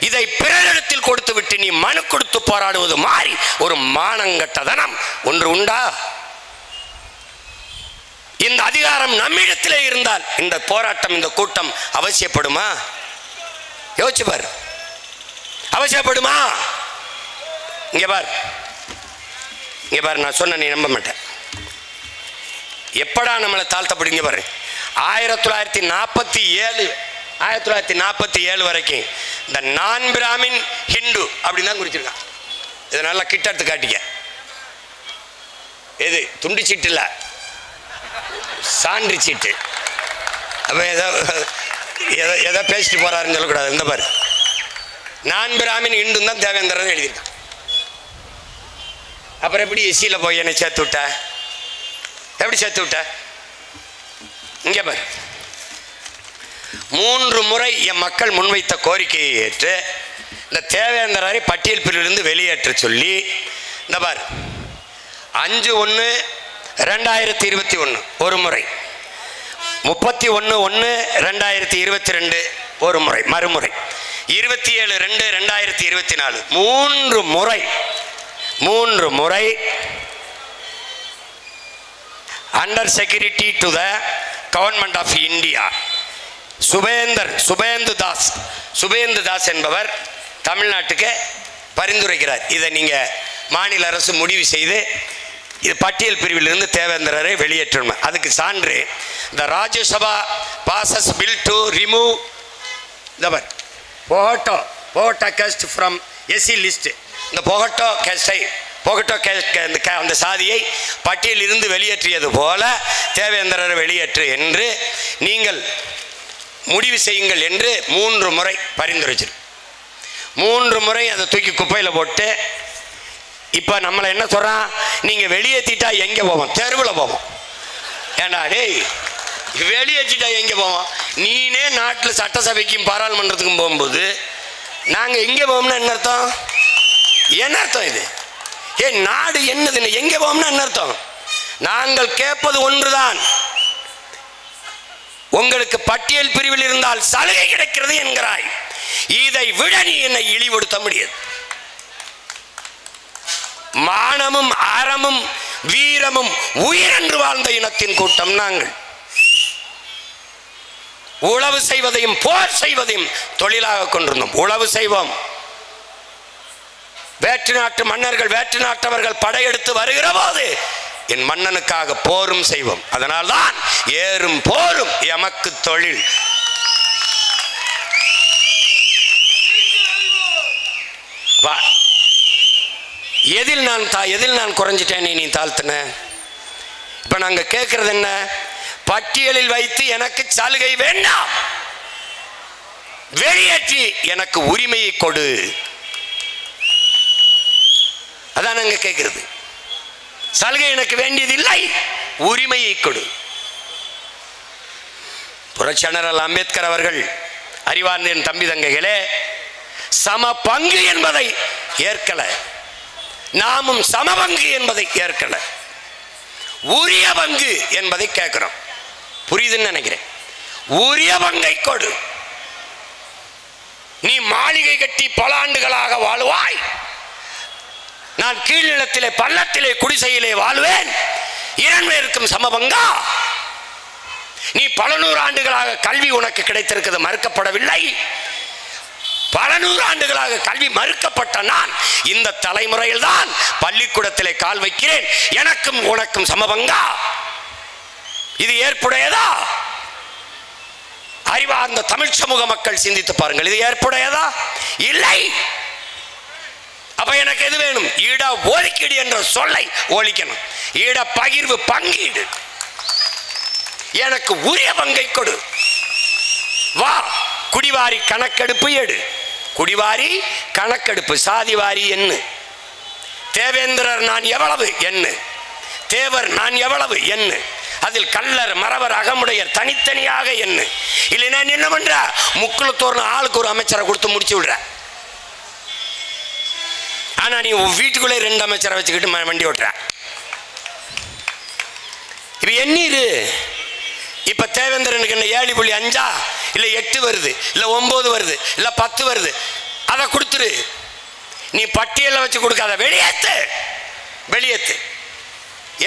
இதை பிறரிடத்தில் கொடுத்து விட்டு நீ மனு கொடுத்து போராடுவது மாறி ஒரு மானங்கட்டதனம் ஒன்று உண்டா? இந்த அதிகாரம் நம்மிடத்திலே இருந்தால் இந்த போராட்டம், இந்த கூட்டம் அவசியப்படுமா? யோசிச்சு பார். அவசியப்படுமா? இங்க பார், இங்க பாரு, நான் சொன்ன நீ நம்ப மாட்டேன். எப்படா நம்மளை தாழ்த்தப்படுங்க பாரு. 1947 வரைக்கும் இந்த நான் பிராமின் ஹிந்து அப்படின்னு தான் குறிச்சிருக்கான். இதை நல்லா கிட்ட எடுத்து காட்டிக்க. எது துண்டு சீட்டு இல்லை, சான்று சீட்டு. அப்போ எதோ பேசிட்டு போறாருன்னு சொல்லக்கூடாது. இந்த பாரு, நான் பிராமின் ஹிந்து தான் தேவேந்திரன் எழுதியிருக்கான். அப்புறம் எப்படி எஸ்சியில் போய் என்னை சேர்த்து விட்ட? எப்படி சேர்த்து விட்ட? இங்கே பாரு, 3 முறை என் மக்கள் முன்வைத்த கோரிக்கையை ஏற்று இந்த தேவேந்திரரை பட்டியல் பிரிவிலிருந்து வெளியேற்ற சொல்லி, இந்த பார் 5/1/2021 ஒரு முறை, 31/1/2022 ஒரு முறை, மறுமுறை 27/2/2024 3 முறை under security to the government of India Subhendu Das என்பவர் தமிழ்நாட்டுக்கு பரிந்துரைக்கிறார். இதை நீங்கள் மாநில அரசு முடிவு செய்து இது பட்டியல் பிரிவிலிருந்து தேவேந்திரரை வெளியேற்றணும். அதுக்கு சான்று இந்த Rajya Sabha passes bill to remove the Bhogta caste from SC list. இந்த போகட்டோ கேஸ்டை போகட்டோ அந்த சாதியை பட்டியலில் இருந்து வெளியேற்றியது போல தேவேந்திரரை வெளியேற்று என்று நீங்கள் முடிவு செய்யுங்கள் என்று 3 முறை பரிந்துரைச்சிரு. 3 முறை அதை தூக்கி குப்பையில் போட்டு இப்போ நம்மளை என்ன சொல்கிறான், நீங்கள் வெளியேற்றிட்டா எங்கே போவோம்? தெருவில் போவோம். ஏண்டா டேய், வெளியேற்றிட்டா எங்கே போவோம்? நீனே நாட்டில் சட்டசபைக்கும் பாராளுமன்றத்துக்கும் போகும்போது நாங்கள் எங்கே போவோம்னா என்ன அர்த்தம்? என்ன அர்த்தம் இது? நாடு என்னதுன்னு எங்கே போவோம்னா என்ன அர்த்தம்? நாங்கள் கேட்பது ஒன்றுதான், உங்களுக்கு பட்டியல் பிரிவில் இருந்தால் சலுகை கிடைக்கிறது என்கிறாய். இதை விட நீ என்னை இழிவுபடுத்த முடியாது. மானமும் அறமும் வீரமும் உயிரென்று வாழ்ந்த இனத்தின் கூட்டம் நாங்கள். உழவு செய்வதையும் போர் செய்வதையும் தொழிலாக கொண்டிருந்தோம். உழவு செய்வோம். வேற்று நாட்டு மன்னர்கள் வேற்று நாட்டவர்கள் படையெடுத்து வருகிற போது என் மன்னனுக்காக போரும் செய்வோம். அதனால்தான் ஏறும் போரும் எமக்கு தொழில். எதில் நான் குறைஞ்சிட்டேன், நீ தாழ்த்தின? இப்ப நாங்க கேட்கறது என்ன? பட்டியலில் வைத்து எனக்கு சலுகை வேண்டாம், வெளியேற்றி எனக்கு உரிமையை கொடு. அதான் நாங்க கேட்கிறது. சலுகை எனக்கு வேண்டியதில்லை, உரிமையை கொடு. புரட்சியாளர் அம்பேத்கர் அவர்கள் அறிவார்ந்த என் தம்பி தங்கைகளே, சம பங்கு என்பதை ஏற்கல, நாமும் சமபங்கு என்பதை ஏற்கல, உரிய பங்கு என்பதை கேட்கிறோம். புரியுதுன்னு நினைக்கிறேன். உரிய பங்கை கொடு. நீ மாளிகை கட்டி பல ஆண்டுகளாக வாழ்வாய், நான் கீழ்நிலத்திலே பள்ளத்திலே குடிசையிலே வாழ்வேன், 2 பேருக்கும் சமபங்கா? நீ பல 100 ஆண்டுகளாக கல்வி உனக்கு கிடைத்திருக்கிறது, மறுக்கப்படவில்லை. பல 100 ஆண்டுகளாக கல்வி மறுக்கப்பட்ட நான் இந்த தலைமுறையில் தான் பள்ளிக்கூடத்திலே கால் வைக்கிறேன். எனக்கும் உனக்கும் சமபங்கா? இது ஏற்புடையதா? அறிவார்ந்த தமிழ் சமூக மக்கள் சிந்தித்து பாருங்கள். இது ஏற்புடையதா? இல்லை. அப்ப எனக்கு எது வேணும்? ஈட ஒதுக்கீடு என்ற சொல்லை ஒழிக்கணும். ஈட பகிர்வு, பங்கீடு. எனக்கு உரிய பங்கை கொடு. வா, குடிவாரி கணக்கெடுப்பு எடு. குடிவாரி கணக்கெடுப்பு, சாதிவாரி என்ன? தேவேந்திரர் நான் எவ்வளவு என்ன? தேவர் நான் எவ்வளவு என்ன? அதில் கல்லர் மறவர் அகமுடையர் தனித்தனியாக என்ன? இல்லைன்னா என்ன பண்ற? முக்குளத்தோர்னு ஆளுக்கு ஒரு அமைச்சரை கொடுத்து முடிச்சு விடுற. ஆனா நீ வீட்டுக்குள்ளே 2 அமைச்சரை வச்சுக்கிட்டு வண்டி ஓட்டுற. இப்ப எண்ணீரு இப்ப தேவேந்திரனுக்கு என்ன 7.5 இல்ல 8 வருது, இல்ல 9 வருது, இல்ல 10 வருது, அதை கொடுத்துரு. நீ பட்டியலை வச்சு கொடுக்காத, வெளியேத்து, வெளியேத்து.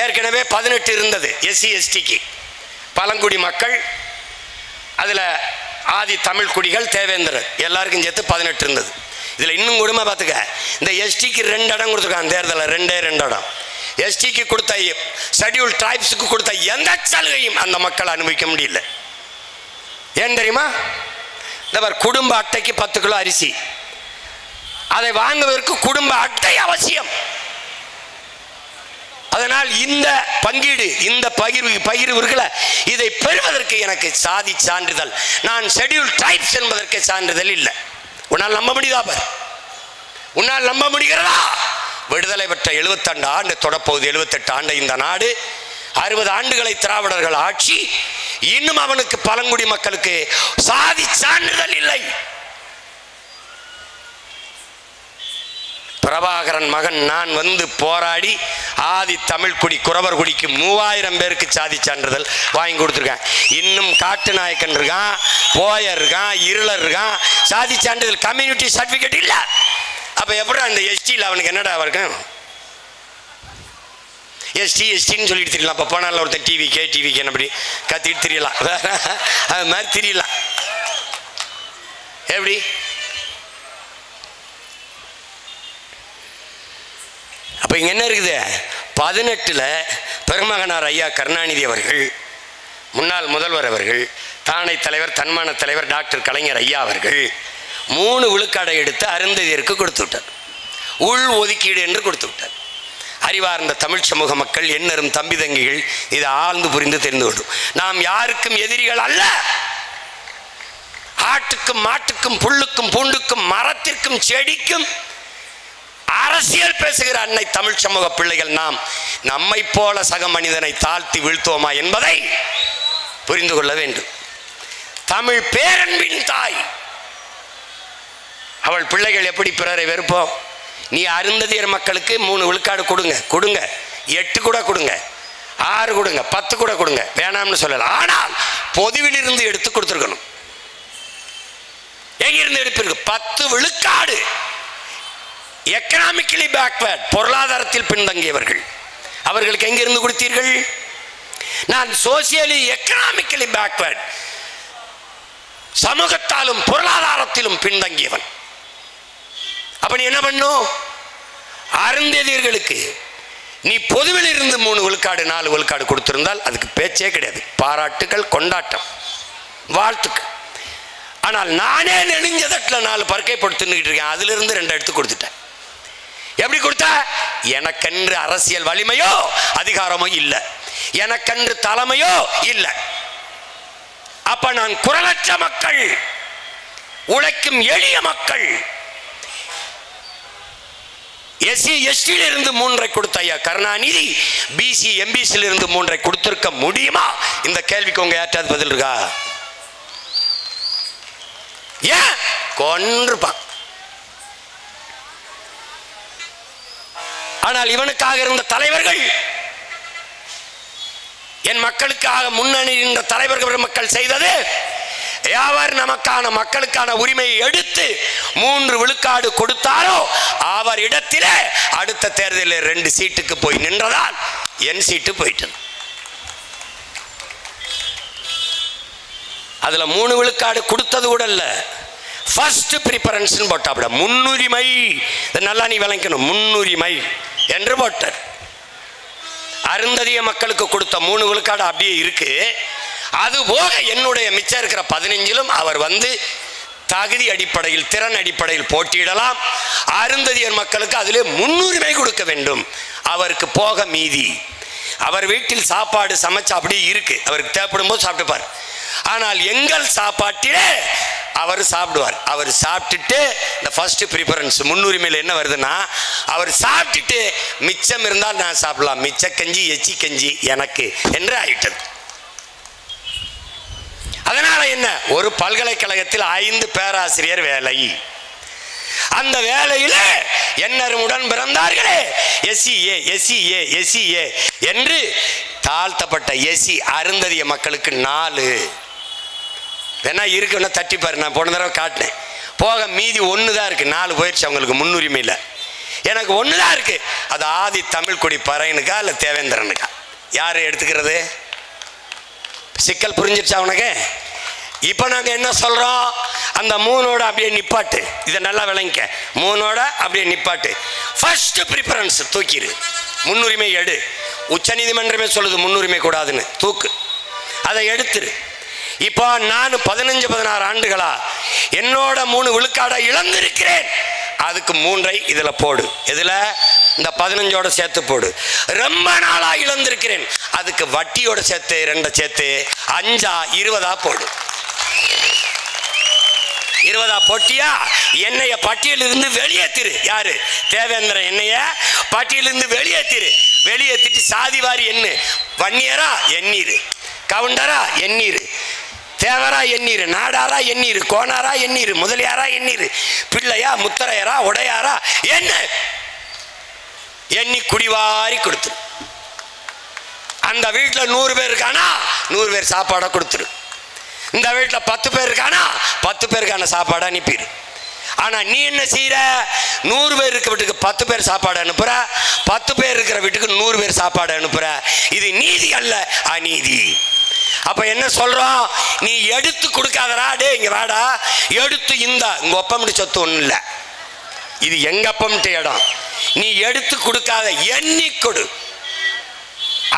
ஏற்கனவே 18 இருந்தது எஸ்சி எஸ்டிக்கு, பழங்குடி மக்கள், அதுல ஆதி தமிழ் குடிகள், தேவேந்திரர் எல்லாருக்கும் சேர்த்து 18 இருந்தது. இதுல இன்னும் கொடுமை பார்த்துக்க, இந்த எஸ்டிக்கு 2 இடம் கொடுத்துருக்காங்க தேர்தலில், 2 இடம். எஸ்டிக்கு கொடுத்த, ஷெட்யூல் டிரைப்ஸுக்கு கொடுத்த எந்த சலுகையும் அந்த மக்கள் அனுபவிக்க முடியல. ஏன் தெரியுமா? இந்த குடும்ப அட்டைக்கு 10 கிலோ அரிசி, அதை வாங்குவதற்கு குடும்ப அட்டை அவசியம். அதனால் இந்த பங்கீடு, இந்த பகிர்வுகளை இதை பெறுவதற்கு எனக்கு சாதி சான்றிதழ், நான் ஷெட்யூல் டிரைப்ஸ் என்பதற்கு சான்றிதழ் இல்லை. உன்னால் நம்ப முடியுதா? பார், உன்னால் நம்ப முடிகிறதா? விடுதலை பெற்ற 72 ஆண்டு தொடப்போகுது, 78 ஆண்டு இந்த நாடு, 60 ஆண்டுகளை திராவிடர்கள் ஆட்சி, இன்னும் அவனுக்கு பழங்குடி மக்களுக்கு சாதி சான்றிதழ் இல்லை. பிரபாகரன் மகன் நான் வந்து போராடி ஆதி தமிழ் குடி குறவர் குடிக்கு 3000 பேருக்கு சாதி சான்றிதழ் வாங்கி கொடுத்துருக்கேன். இன்னும் காட்டு நாயக்கன் இருக்கான், போயர் இருக்கான், இருளர் இருக்கான், சாதி சான்றிதழ் கம்யூனிட்டி சர்டிபிகேட் இல்லை. அப்ப எப்படி அந்த எஸ்டியில் அவனுக்கு என்னடா இருக்கும்? எஸ்டின்னு சொல்லிட்டு தெரியலாம். அப்போ போனால ஒருத்தன் டிவிக்கு அப்படி கத்திட்டு தெரியலாம், அது மாதிரி தெரியலாம். எப்படி? அப்போ இங்கே என்ன இருக்குது? 18 பெருமகனார் ஐயா கருணாநிதி அவர்கள், முன்னாள் முதல்வர் அவர்கள், தானை தலைவர், தன்மான தலைவர் டாக்டர் கலைஞர் ஐயா அவர்கள் 3 விழுக்காடை எடுத்து அருந்ததியருக்கு கொடுத்து விட்டார். உள் ஒதுக்கீடு என்று கொடுத்து விட்டார். அறிவார்ந்த தமிழ் சமூக மக்கள், எண்ணரும் தம்பி தங்கிகள் இதை ஆழ்ந்து புரிந்து தெரிந்து கொள்ளும். நாம் யாருக்கும் எதிரிகள் அல்ல. ஆட்டுக்கும் மாட்டுக்கும் புல்லுக்கும் பூண்டுக்கும் மரத்திற்கும் செடிக்கும் அரசியல் பேசுகிற அன்னை தமிழ் சமூக பிள்ளைகள் நாம் நம்மை போல சக மனிதனை தாழ்த்தி வீழ்த்துவோமா என்பதை புரிந்து கொள்ள வேண்டும். தமிழ் பேரன்பின் தாய் அவள் பிள்ளைகள் எப்படி பிறரை வெறுப்போம்? நீ அருந்ததியர் மக்களுக்கு 3 விழுக்காடு கொடுங்க, 8 கூட கொடுங்க, 6 கொடுங்க, 10 கூட கொடுங்க, வேணாம்னு சொல்லல. ஆனால் பொதுவில் இருந்து எடுத்து கொடுத்துருக்கணும். எங்கிருந்து எடுப்பிருக்கு? 10 விழுக்காடு. எக்கனாமிக்கலி பேக்வர்ட், பொருளாதாரத்தில் பின்தங்கியவர்கள், அவர்களுக்கு எங்கிருந்து கொடுத்தீர்கள்? நான் சோசியலி எக்கனாமிக்கலி பேக்வர்ட், சமூகத்தாலும் பொருளாதாரத்திலும் பின்தங்கியவன். அப்ப நீ என்ன பண்ணும்? அருந்ததியர்களுக்கு நீ பொதுவில் இருந்து 3 விழுக்காடு 4 விழுக்காடு கொடுத்திருந்தால் அதுக்கு பேச்சே கிடையாது. பாராட்டுகள், கொண்டாட்டம், வாழ்த்துக்கள். ஆனால் நானே நெடுஞ்சதட்டில் 4 பருக்கை போட்டு தின்னுக்கிட்டு இருக்கேன். அதுல இருந்து 2 எடுத்து கொடுத்துட்டேன். எப்படி கொடுத்த? எனக்கென்று அரசியல் வலிமையோ அதிகாரமோ இல்லை, எனக்கென்று தலைமையோ இல்லை. அப்ப நான் குரலற்ற மக்கள், உழைக்கும் எளிய மக்கள், எஸ்சி எஸ்டியில் இருந்து 3 கொடுத்த ஐயா கருணாநிதி பிசி எம்பிசியில் இருந்து 3 கொடுத்திருக்க முடியுமா? இந்த கேள்விக்கு உங்க யார்ட்டாவது பதில் இருக்கா? ஏன் கொன்றுப்பான்? ஆனால் இவனுக்காக இருந்த தலைவர்கள், என் மக்களுக்காக முன்னணி நின்ற தலைவர்கள் மக்கள் செய்தது, அவர் நமக்கான மக்களுக்கான உரிமையை எடுத்து 3 விழுக்காடு கொடுத்தாரோ அவர் இடத்திலே அடுத்த தேர்தலில் 2 சீட்டுக்கு போய் நின்றதால் என் சீட்டு போயிட்டு. அதுல 3 விழுக்காடு கொடுத்தது கூட இல்ல, ஃபர்ஸ்ட் ப்ரிஃபரன்ஸ் போட்டாப்ட. முன்னுரிமை, நல்லா நீ விளங்கணும், முன்னுரிமை என்று போட்டார். அருந்ததிய மக்களுக்கு கொடுத்த 3 விழுக்காடு அப்படியே இருக்கு. அது போக என்னுடைய மிச்சம் இருக்கிற 15லும் அவர் வந்து தகுதி அடிப்படையில், திறன் அடிப்படையில் போட்டியிடலாம். அருந்ததியர் மக்களுக்கு அதிலே முன்னுரிமை கொடுக்க வேண்டும். அவருக்கு போக மீதி. அவர் வீட்டில் சாப்பாடு சமைச்சு அப்படியே இருக்கு, அவருக்கு தேவைப்படும் போது சாப்பிட்டுப்பார். ஆனால் எங்கள் சாப்பாட்டிலே அவர் சாப்பிடுவார். அவர் சாப்பிட்டுட்டு இந்த ஃபர்ஸ்ட் ப்ரிஃபரன்ஸ் முன்னுரிமையில் என்ன வருதுன்னா, அவர் சாப்பிட்டுட்டு மிச்சம் இருந்தால் நான் சாப்பிடலாம், மிச்ச கஞ்சி எச்சி கஞ்சி எனக்கு என்று ஆயிட்டது. அதனால என்ன, ஒரு பல்கலைக்கழகத்தில் 5 பேராசிரியர் வேலை. அந்த வேலையில என்னருமுடன் பிறந்தார்களே எஸ்சிஏ எஸ்சிஏ எஸ்சிஏ என்று தாழ்த்தப்பட்ட எஸ்சி அருந்ததிய மக்களுக்கு 4 வேணா இருக்குன்னா தட்டிப்பாரு. நான் போன தடவை காட்டினேன். போக மீதி 1 தான் இருக்கு, 4 போயிடுச்சு அவங்களுக்கு முன்னுரிமையில். எனக்கு 1 தான் இருக்கு. அது ஆதி தமிழ் குடி பறையனுக்கா இல்லை தேவேந்திரனுக்கா? யார் எடுத்துக்கிறது? சிக்கல் புரிஞ்சிருச்சா உனக்கு? இப்போ நாங்கள் என்ன சொல்கிறோம், அந்த 3ஓட அப்படியே நிப்பாட்டு. இதை நல்லா விளங்கிக்க, 3ஓட அப்படியே நிப்பாட்டு. ஃபர்ஸ்ட் ப்ரிஃபரன்ஸ் தூக்கிடு, முன்னுரிமை எடு. உச்ச நீதிமன்றமே சொல்லுது முன்னுரிமை கூடாதுன்னு, தூக்கு, அதை எடுத்துரு. இப்போ நான் 15-16 ஆண்டுகளா என்னோட 3 விழுக்காடை இழந்திருக்கிறேன். அதுக்கு 3ஐ இதுல போடு. எதுல? இந்த 15ஓட சேர்த்து போடு. ரொம்ப நாளா இழந்திருக்கிறேன், அதுக்கு வட்டியோட சேர்த்து 2 சேர்த்து 5ஆ 20ஆ போடு. 20ஆ போட்டியா? என்னைய பட்டியலிருந்து வெளியேத்திரு. யாரு? தேவேந்திரன் என்னைய பட்டியலிருந்து வெளியேத்திரு. வெளியேற்றிட்டு சாதிவாரி என்ன, வன்னியரா எண்ணீரு, கவுண்டரா எண்ணீரு, தேவரா எண்ணீரு, நாடாரா எண்ணீரு, கோனாரா எண்ணீரு, முதலியாரா எண்ணீரு, பிள்ளையா முத்தரையரா உடையாரா என்ன எண்ணி குடிவாரி கொடுத்துரு. அந்த வீட்டில் 100 பேர் இருக்கானா 100 பேர் சாப்பாடை கொடுத்துரு. இந்த வீட்டில் 10 பேர் இருக்கானா 10 பேருக்கான சாப்பாடை அனுப்பிடு. ஆனா நீ என்ன செய்யற? 100 பேர் இருக்கிற வீட்டுக்கு 10 பேர் சாப்பாடு அனுப்புற, 10 பேர் இருக்கிற வீட்டுக்கு 100 பேர் சாப்பாடு அனுப்புற. இது நீதி அல்ல, அநீதி. அப்ப என்ன சொல்றோம்? நீ எடுத்து கொடுக்காதடா, டே இங்க வாடா, எடுத்து இந்த உங்க ஒப்பமிட்டு சொத்து ஒண்ணு இல்ல, இது எங்க அப்பமிட்ட இடம். நீ எடுத்து கொடுக்காத, எண்ணி கொடு,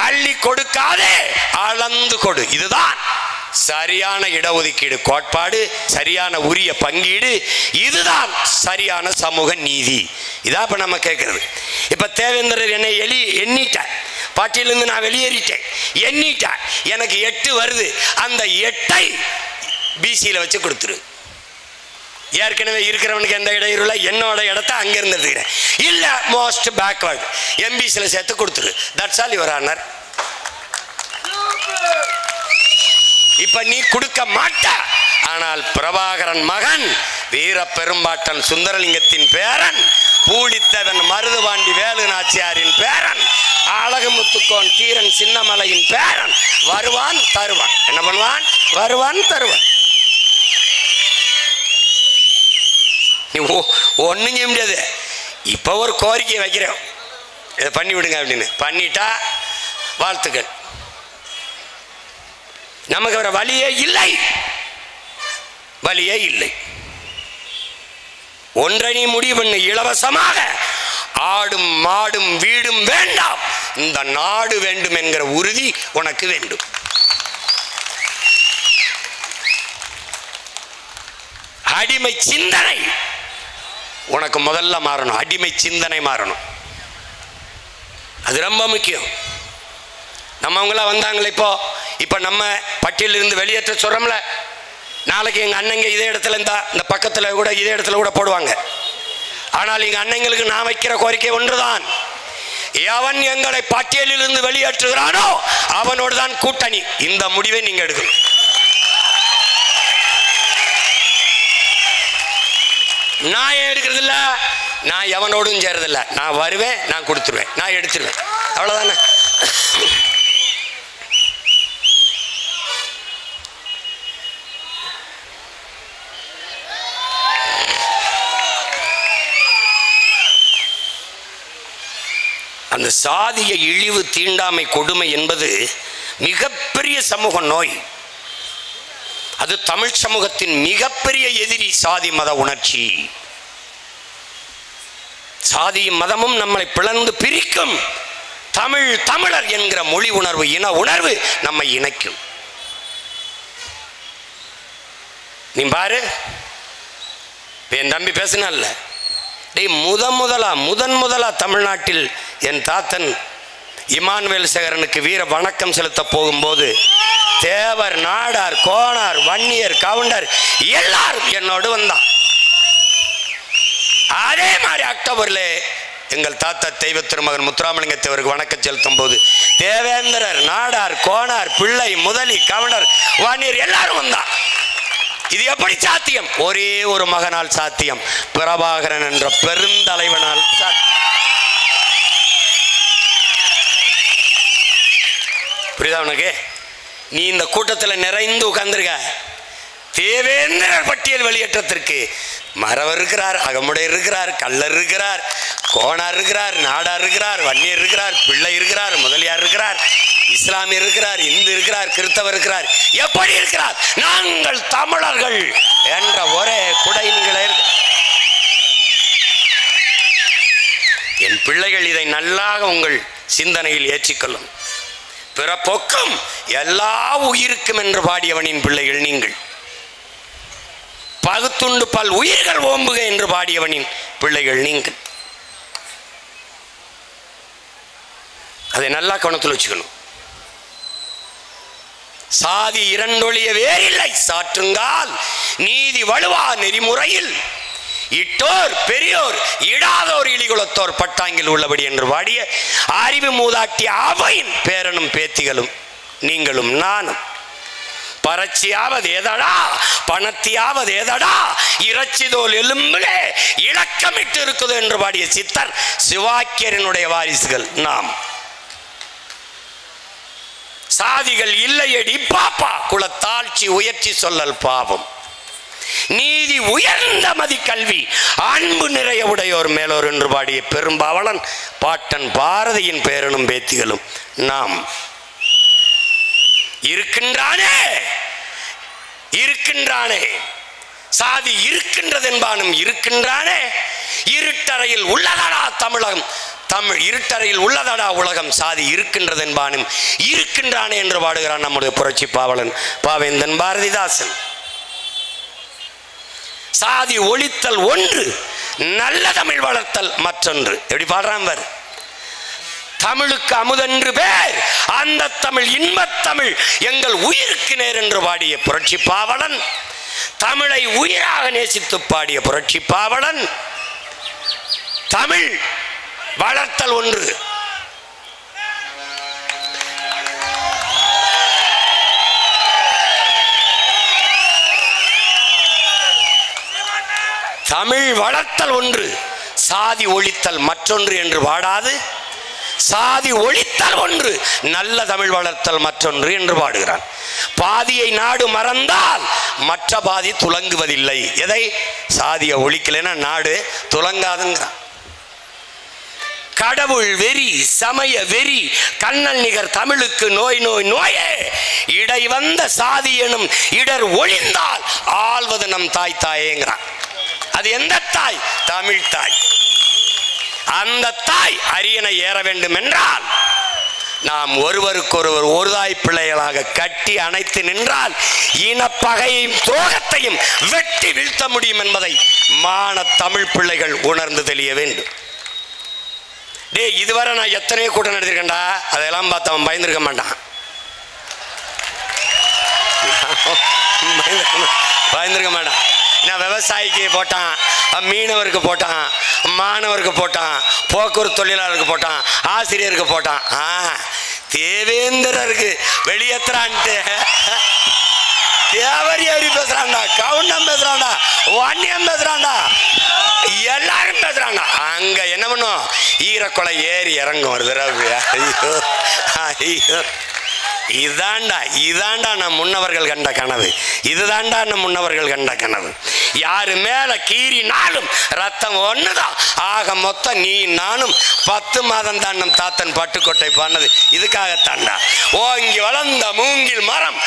அள்ளி கொடுக்காதே அளந்து கொடு. இதுதான் சரியான இடஒதுக்கீடு கோட்பாடு, சரியான உரிய பங்கீடு, இதுதான் சரியான சமூக நீதி. இதான் இப்ப நம்ம கேட்கறது. இப்ப தேவேந்திரர் என்னை எண்ணிட்டார், பாட்டியிலிருந்து நான் வெளியேறிட்டேன், எண்ணிட்டார், எனக்கு 8 வருது, அந்த 8ஐ பிசியில் வச்சு கொடுத்துரு. ஏற்கனவே இருக்கிறவனுக்கு எந்த இடையூறு இல்லை, என்னோட இடத்த அங்கிருந்து எடுத்துக்கிறேன், இல்ல மோஸ்ட் பேக்வர்டு எம்பிசியில் சேர்த்து கொடுத்துரு. That's all your honour. இப்ப நீ கொடுக்க மாட்ட. ஆனால் பிரபாகரன் மகன் வீர பெரும்பாட்டன் சுந்தரலிங்கத்தின் பேரன், பூலித்தேவன் மருதுபாண்டி வேலு நாச்சியாரின் பேரன், அழகுமுத்துக்கோன் தீரன் சின்னமலையின் பேரன் வருவான் தருவான். என்ன பண்ணுவான்? வருவான் தருவான். ஒன்றும் செய்ய முடியாது. இப்போ ஒரு கோரிக்கை வைக்கிறோம், இதை பண்ணி விடுங்க அப்படின்னு. பண்ணிட்டா வாழ்த்துக்கள். நமக்கு வர வழியே இல்லை, வழியே இல்லை. ஒன்றை நீ முடிவு பண்ணு, இலவசமாக ஆடும் மாடும் வீடும் வேண்டாம், இந்த நாடு வேண்டும் என்கிற உறுதி உனக்கு வேண்டும். அடிமை சிந்தனை உனக்கு முதல்ல மாறணும். அடிமை சிந்தனை மாறணும், அது ரொம்ப முக்கியம். நம்மவங்களாம் வந்தாங்களே இப்போ நம்ம பட்டியலிருந்து வெளியேற்ற சொல்கிறோம்ல, நாளைக்கு எங்கள் அண்ணங்க இதே இடத்துல இந்த பக்கத்தில் கூட இதே இடத்துல கூட போடுவாங்க. ஆனால் எங்கள் அண்ணங்களுக்கு நான் வைக்கிற கோரிக்கை ஒன்றுதான், எவன் எங்களை பட்டியலிலிருந்து வெளியேற்றுகிறானோ அவனோடு தான் கூட்டணி. இந்த முடிவை நீங்கள் எடுக்கணும். நான் ஏன் எடுக்கிறது இல்லை? நான் எவனோடும் சேரதில்லை. நான் வருவேன், நான் கொடுத்துருவேன், நான் எடுத்துருவேன், அவ்வளோதானே. அந்த சாதிய இழிவு தீண்டாமை கொடுமை என்பது மிகப்பெரிய சமூக நோய். அது தமிழ் சமூகத்தின் மிகப்பெரிய எதிரி சாதி மத உணர்ச்சி. சாதியும் மதமும் நம்மளை பிளந்து பிரிக்கும். தமிழர் என்கிற மொழி உணர்வு, இன உணர்வு நம்மை இணைக்கும். நீ பாரு, என் தம்பி பேசினால, முதன் முதலா தமிழ்நாட்டில் என் தாத்தன் இமானுவேல் சேகரனுக்கு வீர வணக்கம் செலுத்த போகும்போது தேவர், நாடார், கோணார், வன்னியர், கவுண்டர் எல்லாரும் என்னோடு வந்தான். அதே மாதிரி அக்டோபர்ல எங்கள் தாத்தா தெய்வ திருமகன் முத்துராமலிங்க தேவருக்கு வணக்கம் செலுத்தும் போது தேவேந்திரர், நாடார், கோணார், பிள்ளை, முதலி, கவுண்டர், வன்னியர் எல்லாரும் வந்தான். இது எப்படி சாத்தியம்? ஒரே ஒரு மகனால் சாத்தியம், பிரபாகரன் என்ற பெருந்தலைவனால் சாத்தியம். புரியுதா உனக்கு? நீ இந்த கூட்டத்தில் நிறைந்து உட்கார்ந்துருக்க. தேவேந்திரர் பட்டியல் வெளியேற்றத்திற்கு மறவர் இருக்கிறார், அகமுடையர் இருக்கிறார், கள்ளர் இருக்கிறார், கோணார் இருக்கிறார், நாடார் இருக்கிறார், வன்னியர் இருக்கிறார், பிள்ளை இருக்கிறார், முதலியார் இருக்கிறார், இஸ்லாமியர் இருக்கிறார், இந்து இருக்கிறார், கிறிஸ்தவர் இருக்கிறார். எப்படி இருக்கிறார்? நாங்கள் தமிழர்கள் என்ற ஒரே குடையின்களே. என் பிள்ளைகள் இதை நல்லாக உங்கள் சிந்தனையில் ஏற்றிக்கொள்ளும். பிறப்பொக்கும் எல்லா உயிருக்கும் என்று பாடியவனின் பிள்ளைகள் நீங்கள். பகுத்துண்டு பல் உயிர்கள் ஓம்புக என்று பாடியவனின் பிள்ளைகள் நீங்கள். அதை நல்லா கவனத்தில் வச்சுக்கணும். சாதி இரண்டொழிய வேறில்லை சாற்றுங்கால் நீதி வலுவா நெறிமுறையில் இட்டோர் பெரியோர் இடாதோர் இழிகுலத்தோர் பட்டாங்கில் உள்ளபடி என்று பாடிய அறிவு மூதாட்டிய அவையின் பேரனும் பேத்திகளும் நீங்களும் நானும். பறச்சியாவது ஏதடா, பணத்தியாவது ஏதடா, இறைச்சிதோல் எலும்பிலே இலக்கமிட்டு இருக்குது என்று பாடிய சித்தர் சிவாக்கியரனுடைய வாரிசுகள் நாம். சாதிகள் இல்லையடி பாப்பா, குலத்தாழ்ச்சி உயர்ச்சி சொல்லல் பாவம். நீதி உயர்ந்த மதி கல்வி அன்பு நிறைய உடையோர் மேலோர் என்று பாடிய பெரும்பாவலன் பாட்டன் பாரதியின் பேரனும் பேத்திகளும் நாம். இருக்கின்றானே சாதி இருக்கின்றது என்பானும் இருக்கின்றானே. இருட்டறையில் உள்ளதடா தமிழகம் தமிழ் இருட்டறையில் உள்ளதடா உலகம், சாதி இருக்கின்றது என்பானும் இருக்கின்றானே என்று பாடுகிறான் நம்முடைய புரட்சி பாவலன் பாவேந்தன் பாரதிதாசன். சாதி ஒழித்தல் ஒன்று, நல்ல தமிழ் வளர்த்தல் மற்றொன்று. எப்படி பாடுறான் பாரு. தமிழுக்கு அமுதென்று பேர், அந்த தமிழ் இன்பத் தமிழ் எங்கள் உயிருக்கு நேர் என்று பாடிய புரட்சி பாவலன், தமிழை உயிராக நேசித்து பாடிய புரட்சி பாவலன், தமிழ் வளர்த்தல் ஒன்று. தமிழ் வளர்த்தல் ஒன்று, சாதி ஒழித்தல் மற்றொன்று என்று பாடாது, சாதி ஒழித்தல் ஒன்று, நல்ல தமிழ் வளர்த்தல் மற்றொன்று என்று பாடுகிறான். பாதியை நாடு மறந்தால் மற்ற பாதி துலங்குவதில்லை. எதை? சாதியை ஒழிக்கலைன்னா நாடு துலங்காதுங்கிறான். கடவுள் வெறி, சமய வெறி, கண்ணல் நிகர் தமிழுக்கு நோய் நோய் நோயே, இடை வந்த சாதி எனும் இடர் ஒழிந்தால் ஆள்வது நம் தாய் தாயேங்கிறான். அது எந்த தாய்? தமிழ் தாய். அந்த தாய் அரியணை ஏற வேண்டும் என்றால் நாம் ஒருவருக்கொருவர் ஒரு தாய் பிள்ளைகளாக கட்டி அணைத்து நின்றால் இனப்பகையையும் துரோகத்தையும் வெட்டி வீழ்த்த முடியும் என்பதை மான தமிழ் பிள்ளைகள் உணர்ந்து தெளிய வேண்டும். டே, இதுவரை நான் எத்தனையோ கூட்டம் நடத்திருக்கேன்டா, அதெல்லாம் பார்த்து அவன் பயந்துருக்க மாட்டான். பயந்துருக்க மாட்டான். நான் விவசாயிக்கு போட்டான், மீனவருக்கு போட்டான், மாணவருக்கு போட்டான், போக்குவரத்து தொழிலாளருக்கு போட்டான், ஆசிரியருக்கு போட்டான். தேவேந்திரருக்கு வெளியேற்றான்ட்டு தேவரி பேசுறான்டா, கவுண்டம் பேசுறான்டா, வன்னியம் பேசுறான்டா, எல்லாரும் பேசுறான்டா. அங்க என்ன பண்ணும்? ஈரக்கொலை ஏறி இறங்கும் ஒரு தடவை. ஐயோ ஐயோ, இதாண்டா நம் முன்னவர்கள் கண்ட கனவு. இதுதாண்டா நம் முன்னவர்கள் கண்ட கனவு. யாரு மேல கீறினாலும் ரத்தம் ஒண்ணுதான். ஆக மொத்தம் நீ நானும் 10 மாதம் தான் நம் தாத்தன் பட்டுக்கோட்டை பாடினது இதுக்காகத்தாண்டா. ஓங்கி வளர்ந்த மூங்கில் மரம்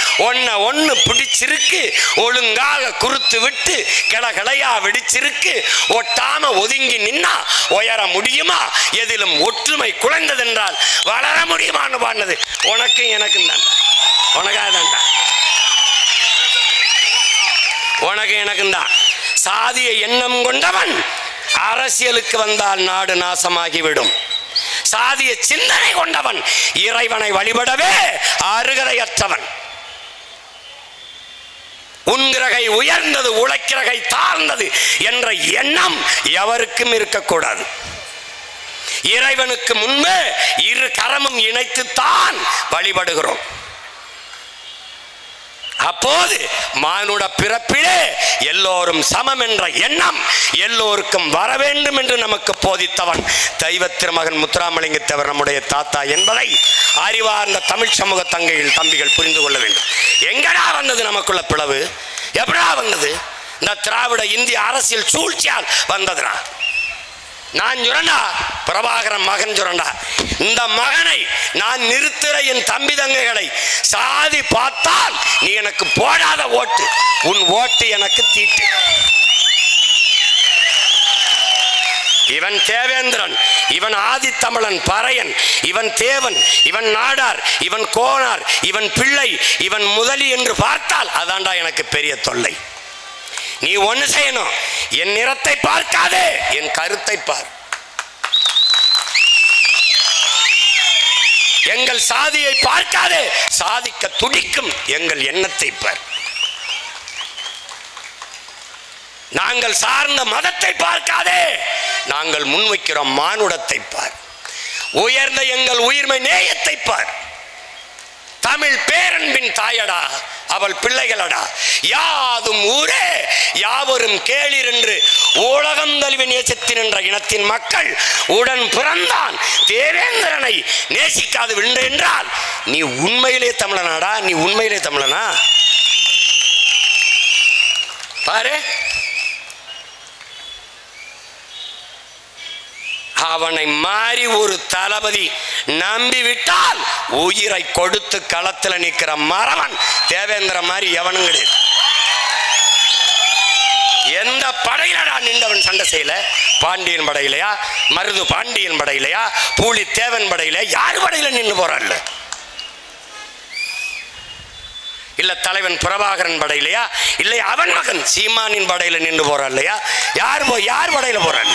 ஒன்னு பிடிச்சிருக்கு, ஒழுங்காக குறுத்து விட்டு கிளையா வெடிச்சிருக்கு, ஒட்டாம ஒதுங்கி நின்னா உயர முடியுமா? எதிலும் ஒற்றுமை குறைந்ததென்றால் வளர முடியுமான்னு பாடினது உனக்கும் எனக்கும் தாண்டா. உனக்காக தாண்டா, உனக்கு எனக்கும் தான். சாதிய எண்ணம் கொண்டவன் அரசியலுக்கு வந்தால் நாடு நாசமாகிவிடும். சாதிய சிந்தனை கொண்டவன் இறைவனை வழிபடவே அருகதையற்றவன். உன்கிரகை உயர்ந்தது, உழைக்கிறகை தாழ்ந்தது என்ற எண்ணம் எவருக்கும் இருக்கக்கூடாது. இறைவனுக்கு முன்பே இரு கரமும் இணைத்துத்தான் வழிபடுகிறோம். அப்போது மானுட பிறப்பிலே எல்லோரும் சமம் என்ற எண்ணம் எல்லோருக்கும் வர வேண்டும் என்று நமக்கு போதித்தவன் தெய்வ திருமகன் முத்துராமலிங்க தேவர் நம்முடைய தாத்தா என்பதை அறிவார்ந்த தமிழ் சமூக தங்கைகள் தம்பிகள் புரிந்து கொள்ள வேண்டும். எங்கடா வந்தது நமக்குள்ள பிளவு? எப்படா வந்தது? இந்த திராவிட இந்திய அரசியல் சூழ்ச்சியால் வந்ததுடா. நான் சுரண்டா, பிரபாகரன் மகன் சுரண்டா. இந்த மகனை நான் நிறுத்துற என் தம்பி தங்கைகளை சாதி பார்த்தால் நீ எனக்கு போடாத ஓட்டு, உன் ஓட்டு எனக்கு தீட்டு. இவன் தேவேந்திரன், இவன் ஆதித்தமிழன் பறையன், இவன் தேவன், இவன் நாடார், இவன் கோனார், இவன் பிள்ளை, இவன் முதலி என்று பார்த்தால் அதாண்டா எனக்கு பெரிய தொல்லை. நீ ஒண்ணு செய்யணும், என் நிறத்தை பார்க்காதே, என் கருத்தை பார். எங்கள் சாதியை பார்க்காதே, சாதிக்க துடிக்கும் எங்கள் எண்ணத்தை பார். நாங்கள் சார்ந்த மதத்தை பார்க்காதே, நாங்கள் முன்வைக்கிறோம் மானுடத்தை பார். உயர்ந்த எங்கள் உயிர்மை நேயத்தை பார். தமிழ் பேரன்பின் தாயடா, அவள் பிள்ளைகளடா. யாதும் ஊரே யாவரும் கேளீர் என்று உலகம் தழுவி நேசித்து நின்ற இனத்தின் மக்கள் உடன் பிறந்தான் தேவேந்திரனை நேசிக்காது விழுந்த என்றால் நீ உண்மையிலே தமிழனாடா? நீ உண்மையிலே தமிழனா? பாரு, அவனை மாறி ஒரு தளபதி நம்பிவிட்டால் உயிரை கொடுத்து களத்தில் நிற்கிற மரவன் தேவேந்திர மாதிரி எவனும் கிடையாது. எந்த படையிலடா நின்றவன் சண்டை செய்யல? பாண்டியன் படையிலையா, மருது பாண்டியன் படையிலையா, பூலி தேவன் படையில, யார் படையில நின்று போறான்ல? இல்ல தலைவன் பிரபாகரன் படையிலையா, இல்லை அவன் மகன் சீமானின் படையில நின்று போறான் இல்லையா? யார் படையில போறான்?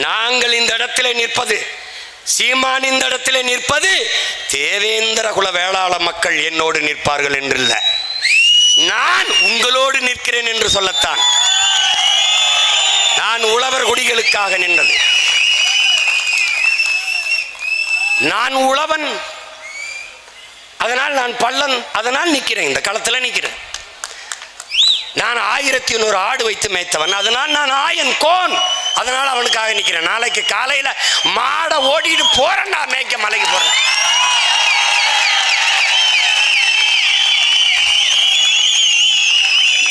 நாங்கள் இந்த இடத்திலே நிற்பது, சீமான் இந்த இடத்திலே நிற்பது தேவேந்திர குல வேளாள மக்கள் என்னோடு நிற்பார்கள் என்றில்ல, நான் உங்களோடு நிற்கிறேன் என்று சொல்லத்தான். நான் உழவர் குடிகளுக்காக நின்றது. நான் உழவன், அதனால் நான் பள்ளன், அதனால் நிற்கிறேன், இந்த களத்தில் நிற்கிறேன். நான் 1100 ஆடு வைத்து மேய்த்தவன், அதனால் நான் ஆயன் கோன், அதனால் அவனுக்காக நிற்கிறேன். நாளைக்கு காலையில் மாடை ஓடிட்டு போறேன்டா, மேய்க்க மலைக்கு போறேன்.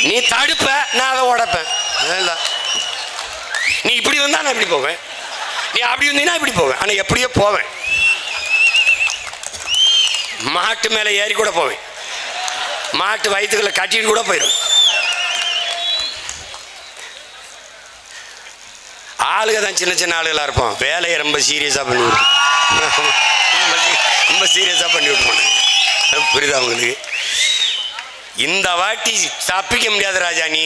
நீ தடுப்ப, நான் அதை உடைப்பேன். நீ இப்படி வந்தா நான் இப்படி போவேன், நீ அப்படி வந்தீங்கன்னா இப்படி போவேன். ஆனால் எப்படியோ போவேன். மாட்டு மேலே ஏறி கூட போவேன், மாட்டு வயிற்றுக்குள்ள கட்டிட்டு கூட போயிடும். ஆளுக தான் சின்ன சின்ன ஆளுகளாக இருப்போம், வேலையை ரொம்ப சீரியஸாக பண்ணி விடுவோம், ரொம்ப சீரியஸாக பண்ணி விட்டுருவோம். புரியுதா உங்களுக்கு? இந்த வாட்டி தப்பிக்க முடியாது ராஜா, நீ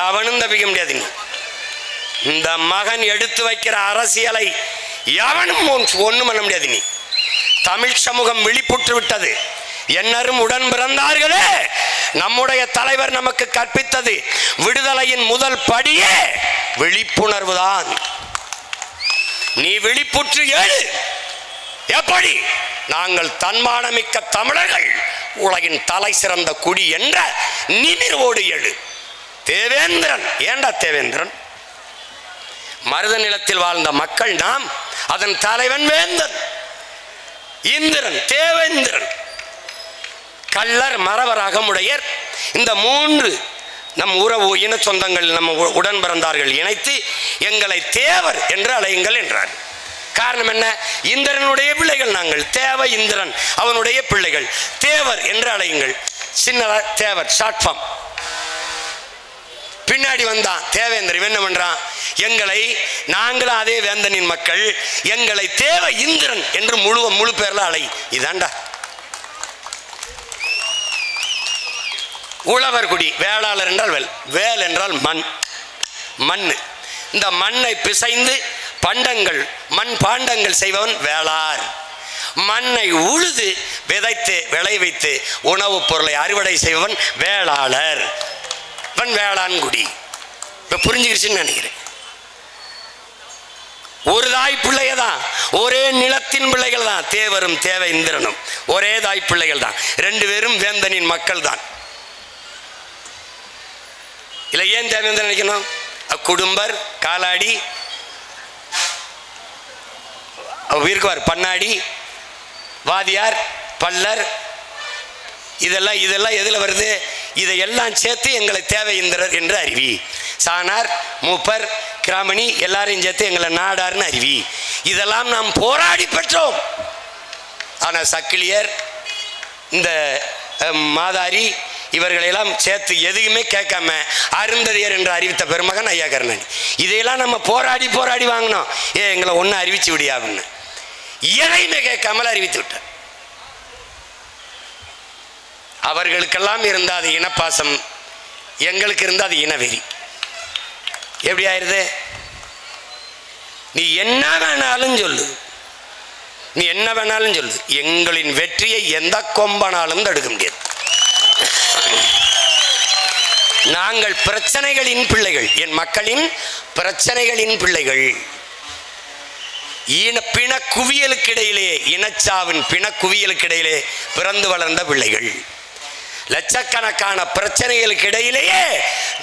எவனும் தப்பிக்க முடியாது. நீ இந்த மகன் எடுத்து வைக்கிற அரசியலை எவனும் ஒன்றும் பண்ண முடியாது. நீ தமிழ் சமூகம் விழிப்புற்று விட்டது. என்னரும் உடன் பிறந்தார்களே, நம்முடைய தலைவர் நமக்கு கற்பித்தது விடுதலையின் முதல் படியே விழிப்புணர்வு தான். நீ விழிப்புற்று ஏழு. எப்படி? நாங்கள் தன்மானமிக்க தமிழர்கள், உலகின் தலை சிறந்த குடி என்ற நிமிர்வோடு எழு. தேவேந்திரன், ஏண்டா தேவேந்திரன்? மருத நிலத்தில் வாழ்ந்த மக்கள் நாம், அதன் தலைவன் வேந்தன் இந்திரன், தேவேந்திரன். கள்ளர் மறவர் அகமுடையர், இந்த 3 நம் உறவு இன சொந்தங்கள், நம்ம உடன் பிறந்தார்கள் இணைத்து எங்களை தேவர் என்று அழையுங்கள் என்றார். காரணம் என்ன? இந்திரனுடைய பிள்ளைகள் நாங்கள், தேவ இந்திரன் அவனுடைய பிள்ளைகள், தேவர் என்று அழையுங்கள். சின்ன தேவர் ஷார்ட் ஃபார்ம். பின்னாடி வந்தான் தேவேந்திரன், என்ன பண்றான்? எங்களை, நாங்களும் அதே வேந்தனின் மக்கள், எங்களை தேவ இந்திரன் என்று முழு பேர்ல அழை. இதாண்டா உழவர் குடி. வேளாளர் என்றால் வேல், வேல் என்றால் மண், மண். இந்த மண்ணை பிசைந்து பண்டங்கள், மண் பாண்டங்கள் செய்பவன் வேளார். மண்ணை உழுது விதைத்து விளைவித்து உணவுப் பொருளை அறுவடை செய்பவன் வேளாளர். இவன் வேளாண்குடி. இப்ப புரிஞ்சுக்கிடுச்சுன்னு நினைக்கிறேன். ஒரு தாய் பிள்ளைய தான், ஒரே நிலத்தின் பிள்ளைகள் தான். தேவரும் தேவ இந்திரனும் ஒரே தாய் பிள்ளைகள் தான். 2 பேரும் வேந்தனின் மக்கள் தான். இல்லை, ஏன் தேவேந்திரன் நினைக்கணும்? குடும்பர், காலாடி, இருக்குவார் பண்ணாடி, வாதியார், பல்லர், இதெல்லாம் எதில் வருது? இதையெல்லாம் சேர்த்து எங்களை தேவை இந்திரர் என்று அறிவி. சானார், மூப்பர், கிராமணி எல்லாரையும் சேர்த்து எங்களை நாடார்னு அறிவி. இதெல்லாம் நாம் போராடி பெற்றோம். ஆனால் சக்கிலியர், இந்த மாதாரி, இவர்களெல்லாம் சேர்த்து எதுவுமே கேட்காம அருந்ததியர் என்று அறிவித்த பெருமகன் ஐயா கருணாநிதி. இதையெல்லாம் நம்ம போராடி வாங்கினோம். எங்களை ஒன்று அறிவிச்சு விடியா அப்படின்னு எதையுமே கேட்காமல் அறிவித்து விட்டார். அவர்களுக்கெல்லாம் இருந்த அது இனப்பாசம், எங்களுக்கு இருந்த அது இனவெறி. எப்படி ஆயிருது? நீ என்ன வேணாலும் சொல்லு, நீ என்ன வேணாலும் சொல்லு, எங்களின் வெற்றியை எந்த கொம்பனாலும் தடுக்க முடியாது. நாங்கள் பிரச்சனைகளின் பிள்ளைகள், என் மக்களின் பிரச்சனைகளின் பிள்ளைகள். பிண குவியலுக்கிடையிலே, இனச்சாவின் பிண குவியலுக்கிடையிலே பிறந்து வளர்ந்த பிள்ளைகள். லட்சக்கணக்கான பிரச்சனைகளுக்கு இடையிலேயே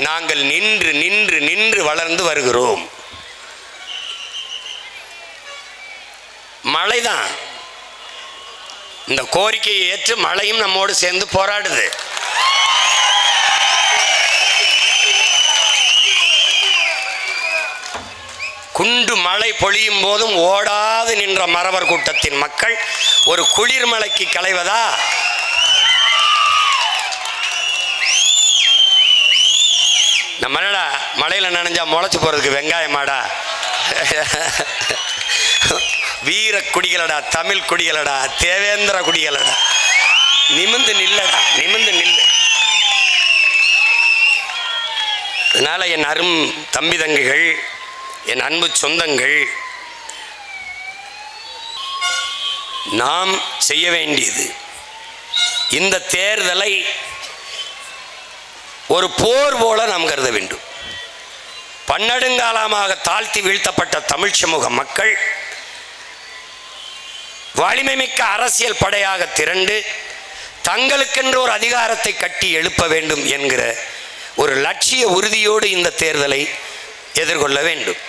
நாங்கள் நின்று நின்று நின்று வளர்ந்து வருகிறோம். மழைதான் இந்த கோரிக்கையை ஏற்று மழையும் நம்மோடு சேர்ந்து போராடுது. குண்டு மழை பொழியும் போதும் ஓடாது நின்ற மறவர் கூட்டத்தின் மக்கள் ஒரு குளிர் மலைக்கு களைவதா? மழையில் நனைஞ்சா முளைச்சி போகிறதுக்கு வெங்காயமாடா? வீர குடிகளடா, தமிழ் குடிகளடா, தேவேந்திர குடிகளடா, நிமிந்து நில்லடா, நிமிந்து நில்லு. அதனால் என் அரும் தம்பி தங்கைகள், என் அன்பு சொந்தங்கள், நாம் செய்ய வேண்டியது இந்த தேர்தலை ஒரு போர் போல நாம் கருத வேண்டும். பன்னெடுங்காலமாக தாழ்த்தி வீழ்த்தப்பட்ட தமிழ் சமூக மக்கள் வலிமை மிக்க அரசியல் படையாக திரண்டு தங்களுக்கென்று ஒரு அதிகாரத்தை கட்டி எழுப்ப வேண்டும் என்கிற ஒரு லட்சிய உறுதியோடு இந்த தேர்தலை எதிர்கொள்ள வேண்டும்.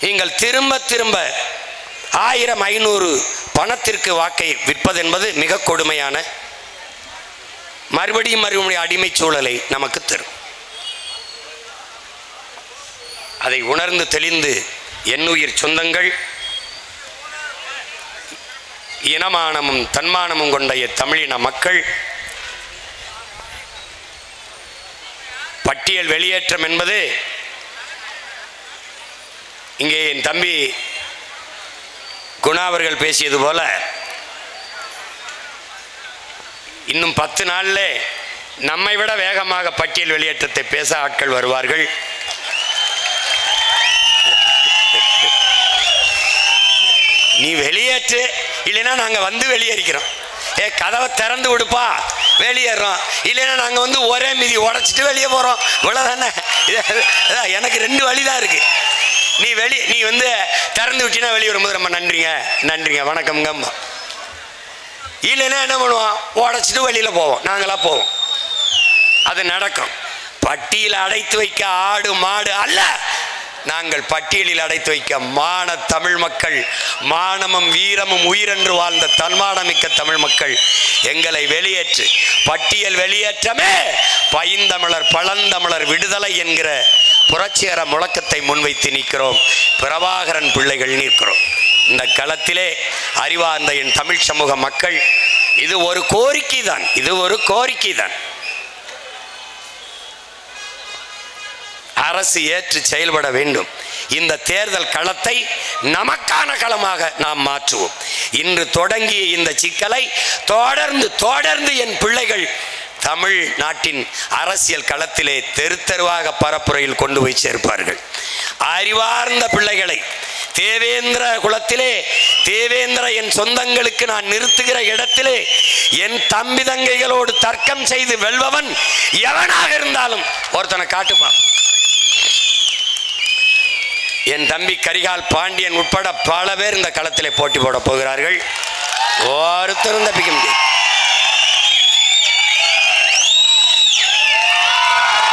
நீங்கள் திரும்ப திரும்ப 1000, 500 பணத்திற்கு வாக்கை விற்பதென்பது மிக கொடுமையான, மறுபடியும் அடிமை சூழலை நமக்கு தரும். அதை உணர்ந்து தெளிந்து என்னுயிர் சொந்தங்கள், இனமானமும் தன்மானமும் கொண்ட தமிழின மக்கள், பட்டியல் வெளியேற்றம் என்பது இங்கே என் தம்பி குணா அவர்கள் பேசியது போல இன்னும் 10 நாளில் நம்மை விட வேகமாக பட்டியல் வெளியேற்றத்தை பேச ஆட்கள் வருவார்கள். நீ வெளியேற்று, இல்லைன்னா நாங்கள் வந்து வெளியேறிக்கிறோம். கதவை திறந்து விடுப்பா, வெளியேறோம். இல்லைன்னா நாங்கள் வந்து ஒரே மீதி உடைச்சிட்டு வெளியே போகிறோம். இவ்வளோதானே. எனக்கு 2 வழி தான் இருக்குது. நீ வந்து திறந்து விட்டினா வெளியே வரும்போது ரொம்ப நன்றிங்க வணக்கம்ங்க. இல்லைன்னா என்ன பண்ணுவோம், உடைச்சிட்டு வெளியில் போவோம், நாங்களாக போவோம். அது நடக்கும். பட்டியலில் அடைத்து வைக்க ஆடு மாடு அல்ல, நாங்கள் பட்டியலில் அடைத்து வைக்க மான தமிழ் மக்கள், மானமும் வீரமும் உயிரென்று வாழ்ந்த தன்மானமிக்க தமிழ் மக்கள். எங்களை வெளியேற்று. பட்டியல் வெளியேற்றமே பைந்தமிழர் பழந்தமிழர் விடுதலை என்கிற புரட்சிகர முழக்கத்தை முன்வைத்து நிற்கிறோம். பிரபாகரன் பிள்ளைகள் நிற்கிறோம். இந்த களத்திலே அறிவார்ந்த என் தமிழ் சமூக மக்கள், இது ஒரு கோரிக்கை தான், இது ஒரு கோரிக்கை தான். அரசு ஏற்று செயல்பட வேண்டும். இந்த தேர்தல் களத்தை நமக்கான களமாக நாம் மாற்றுவோம். இன்று தொடங்கிய இந்த சிக்கலை தொடர்ந்து என் பிள்ளைகள் தமிழ் நாட்டின் அரசியல் களத்திலே தெருவாக பரப்புரையில் கொண்டு போய் சேர்ப்பார்கள். அறிவார்ந்த பிள்ளைகளை தேவேந்திர குலத்திலே, தேவேந்திர என் சொந்தங்களுக்கு நான் நிறுத்துகிற இடத்திலே என் தம்பி தங்கைகளோடு தர்க்கம் செய்து வெல்பவன் எவனாக இருந்தாலும் ஒருத்தனை காட்டுப்பான். என் தம்பி கரிகால் பாண்டியன் உட்பட பல பேர் இந்த களத்திலே போட்டி போட போகிறார்கள். ஒருத்தரும் தப்பிக்க முடியாது.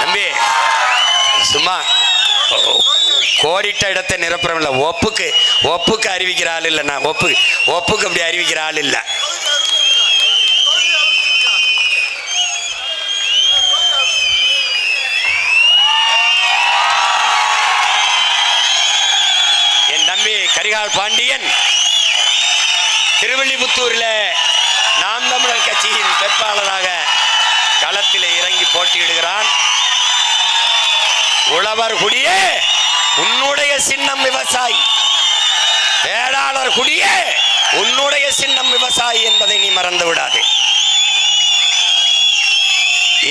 தம்பி சும்மா கோடிட்ட இடத்தை நிரப்புறம் இல்லை. ஒப்புக்கு அறிவிக்கிற ஆள் இல்லை. நான் ஒப்புக்கு அப்படி அறிவிக்கிற ஆள் இல்லை. என் தம்பி கரிகால் பாண்டியன் திருவில்லிபுத்தூரில் நாம் தமிழர் கட்சியின் வேட்பாளராக களத்தில் இறங்கி போட்டியிடுகிறான். உழவர் குடியே உன்னுடைய சின்னம் விவசாயி, வேளாளர் குடியே உன்னுடைய சின்னம் விவசாயி என்பதை நீ மறந்து விடாதே.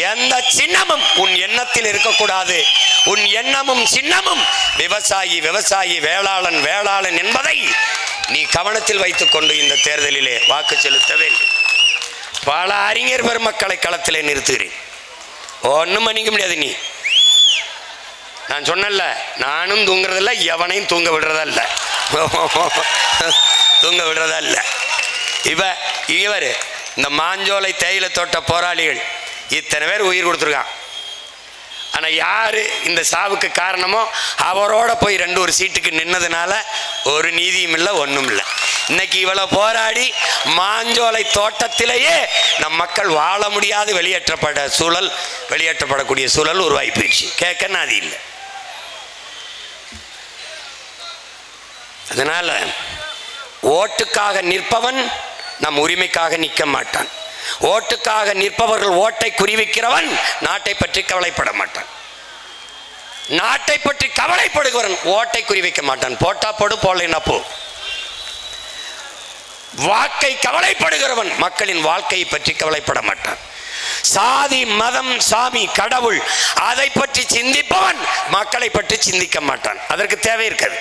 எந்த சின்னமும் உன் எண்ணத்தில் இருக்கக்கூடாது. உன் எண்ணமும் சின்னமும் விவசாயி விவசாயி, வேளாளன் வேளாளன் என்பதை நீ கவனத்தில் வைத்துக் கொண்டு இந்த தேர்தலிலே வாக்கு செலுத்த வேண்டும். பல அறிஞர் பெருமக்களை களத்திலே நிறுத்துகிறேன். ஒன்றும் பண்ணிக்க முடியாது. நீ நான் சொன்னல, நானும் தூங்குறதில்ல, எவனையும் தூங்க விடுறதல்ல, தூங்க விடுறதல்ல. இவர் இந்த மாஞ்சோலை தேயிலை தோட்ட போராளிகள் இத்தனை பேர் உயிர் கொடுத்துருக்கான். ஆனால் யார் இந்த சாவுக்கு காரணமோ அவரோட போய் 2 சீட்டுக்கு நின்னதுனால ஒரு நீதியும் இல்லை, ஒன்றும் இல்லை. இன்னைக்கு இவ்வளோ போராடி மாஞ்சோலை தோட்டத்திலேயே நம் மக்கள் வாழ முடியாது வெளியேற்றப்படக்கூடிய சூழல் உருவாகி போயிடுச்சு. கேட்க நாதி இல்லை. அதனால ஓட்டுக்காக நிற்பவன் நம் உரிமைக்காக நிற்க மாட்டான். ஓட்டுக்காக நிற்பவர்கள் ஓட்டை குறிவிக்கிறவன் நாட்டை பற்றி கவலைப்பட மாட்டான். நாட்டை பற்றி கவலைப்படுகிறவன் ஓட்டை குறி வைக்க மாட்டான். போட்டா போடு, போடலைன்னா போ. வாக்கை கவலைப்படுகிறவன் மக்களின் வாழ்க்கையை பற்றி கவலைப்பட மாட்டான். சாதி, மதம், சாமி, கடவுள் அதை பற்றி சிந்திப்பவன் மக்களை பற்றி சிந்திக்க மாட்டான். அதற்கு தேவை இருக்காது.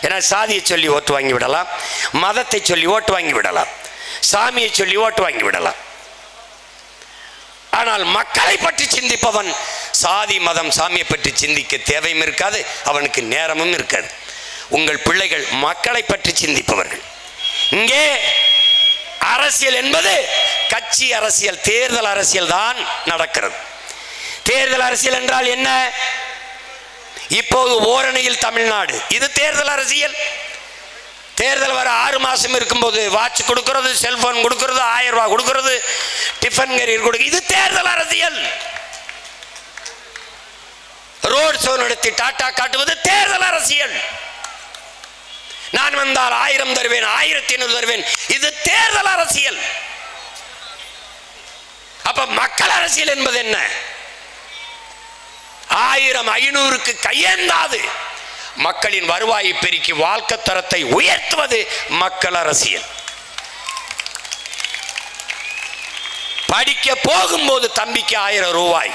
ஏன்னா சாதியை சொல்லி ஓட்டு வாங்கி விடலாம், மதத்தை சொல்லி ஓட்டு வாங்கி விடலாம், சாமியை சொல்லி ஓட்டு வாங்கி விடலாம். ஆனால் மக்களை பற்றி சிந்திப்பவன் சாதி, மதம், சாமியை பற்றி சிந்திக்க தேவையும் இருக்காது, அவனுக்கு நேரமும் இருக்காது. உங்கள் பிள்ளைகள் மக்களை பற்றி சிந்திப்பவர்கள். இங்கே அரசியல் என்பது கட்சி அரசியல், தேர்தல் அரசியல் தான் நடக்கிறது. தேர்தல் அரசியல் என்றால் என்ன? இப்போது ஓரணியில் தமிழ்நாடு, இது தேர்தல் அரசியல். தேர்தல் வர 6 மாசம் இருக்கும்போது வாட்ச் கொடுக்கிறது, செல்போன் கொடுக்கிறது, 1000 ரூபாய் கொடுக்கிறது, டிஃபன் கேரியர் கொடுக்கிறது, இது தேர்தல் அரசியல். ரோட் ஷோ நடத்தி டாட்டா காட்டுவது தேர்தல் அரசியல். நான் வந்தால் 1000 தருவேன், 1500 தருவேன், இது தேர்தல் அரசியல். அப்ப மக்கள் அரசியல் என்பது என்ன? 1000 500க்கு கையேந்தாது மக்களின் வருவாயை பெருக்கி வாழ்க்கை தரத்தை உயர்த்துவது மக்கள் அரசியல். படிக்க போகும்போது தம்பிக்கு 1000 ரூபாய்,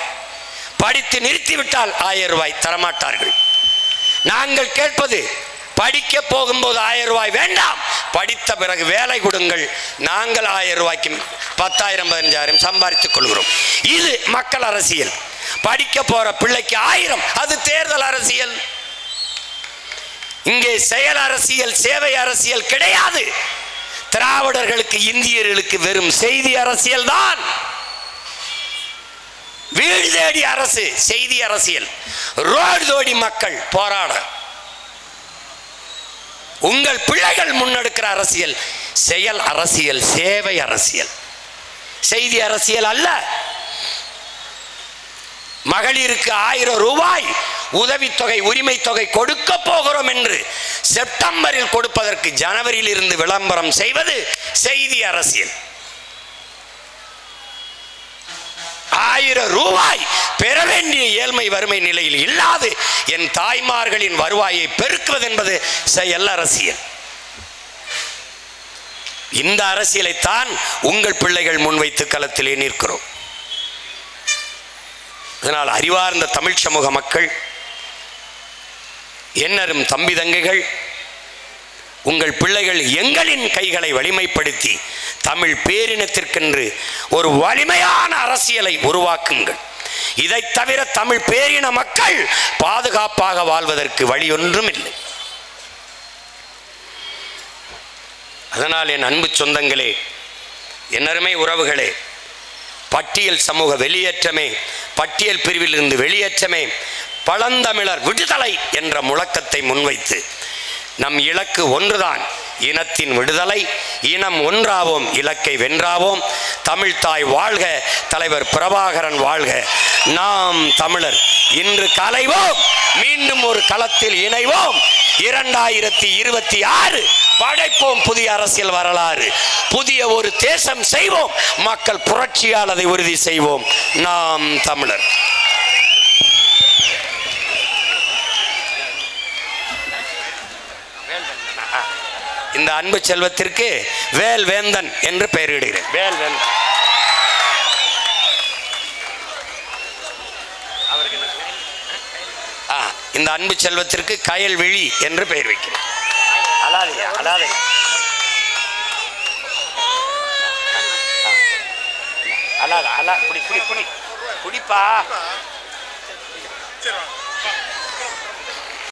படித்து நிறுத்திவிட்டால் 1000 ரூபாய் தரமாட்டார்கள். நாங்கள் கேட்பது, படிக்க போகும்போது 1000 ரூபாய் வேண்டாம், படித்த பிறகு வேலை கொடுங்கள், நாங்கள் 1000 ரூபாய்க்கு 10,000 15,000 சம்பாதித்துக் கொள்கிறோம். இது மக்கள் அரசியல். படிக்க போற பிள்ளைக்கு 1000, அது தேர்தல் அரசியல். இங்கே செயல் அரசியல், சேவை அரசியல் கிடையாது. திராவிடர்களுக்கு, இந்தியர்களுக்கு வெறும் செய்தி அரசியல் தான். வீடு தேடி அரசு செய்தி அரசியல், ரோடு தோடி மக்கள் போராட. உங்கள் பிள்ளைகள் முன்னெடுக்கிற அரசியல் செயல் அரசியல், சேவை அரசியல், செய்தி அரசியல் அல்ல. மகளிருக்கு 1000 ரூபாய் உதவித்தொகை, உரிமை தொகை கொடுக்க போகிறோம் என்று செப்டம்பரில் கொடுப்பதற்கு ஜனவரியில் இருந்து விளம்பரம் செய்வது செய்தி அரசியல். 1000 ரூபாய் பெற வேண்டிய ஏழ்மை வறுமை நிலையில் இல்லாது என் தாய்மார்களின் வருவாயை பெருக்குவது என்பது செயல் அரசியல். இந்த அரசியலைத்தான் உங்கள் பிள்ளைகள் முன்வைத்து களத்திலே நிற்கிறோம். அதனால் அறிவார்ந்த தமிழ் சமூக மக்கள், என்னரும் தம்பி தங்கைகள், உங்கள் பிள்ளைகள் எங்களின் கைகளை வலிமைப்படுத்தி தமிழ் பேரினத்திற்கென்று ஒரு வலிமையான அரசியலை உருவாக்குங்கள். இதை தவிர தமிழ் பேரின மக்கள் பாதுகாப்பாக வாழ்வதற்கு வழி ஒன்றும் இல்லை. அதனால் என் அன்பு சொந்தங்களே, என் அருமை உறவுகளே, பட்டியல் சமூக வெளியேற்றமே, பட்டியல் பிரிவில் இருந்து வெளியேற்றமே, பழந்தமிழர் விடுதலை என்ற முழக்கத்தை முன்வைத்து நம் இலக்கு ஒன்றுதான், இனத்தின் விடுதலை. இனம் ஒன்றாவோம், இலக்கை வென்றாவோம். தமிழ்தாய் வாழ்க, தலைவர் பிரபாகரன் வாழ்க. நாம் தமிழர் இன்று கலைவோம், மீண்டும் ஒரு களத்தில் இணைவோம். 2026 படைப்போம் புதிய அரசியல் வரலாறு, புதிய ஒரு தேசம் செய்வோம், மக்கள் புரட்சியால் அதை உறுதி செய்வோம். நாம் தமிழர். இந்த அன்பு செல்வத்திற்கு வேல் வேந்தன் என்று பெயரிடுகிறேன். வேல் வேந்தன். இந்த அன்பு செல்வத்திற்கு கயல்விழி என்று பெயர் வைக்கிறேன். குடிப்பா.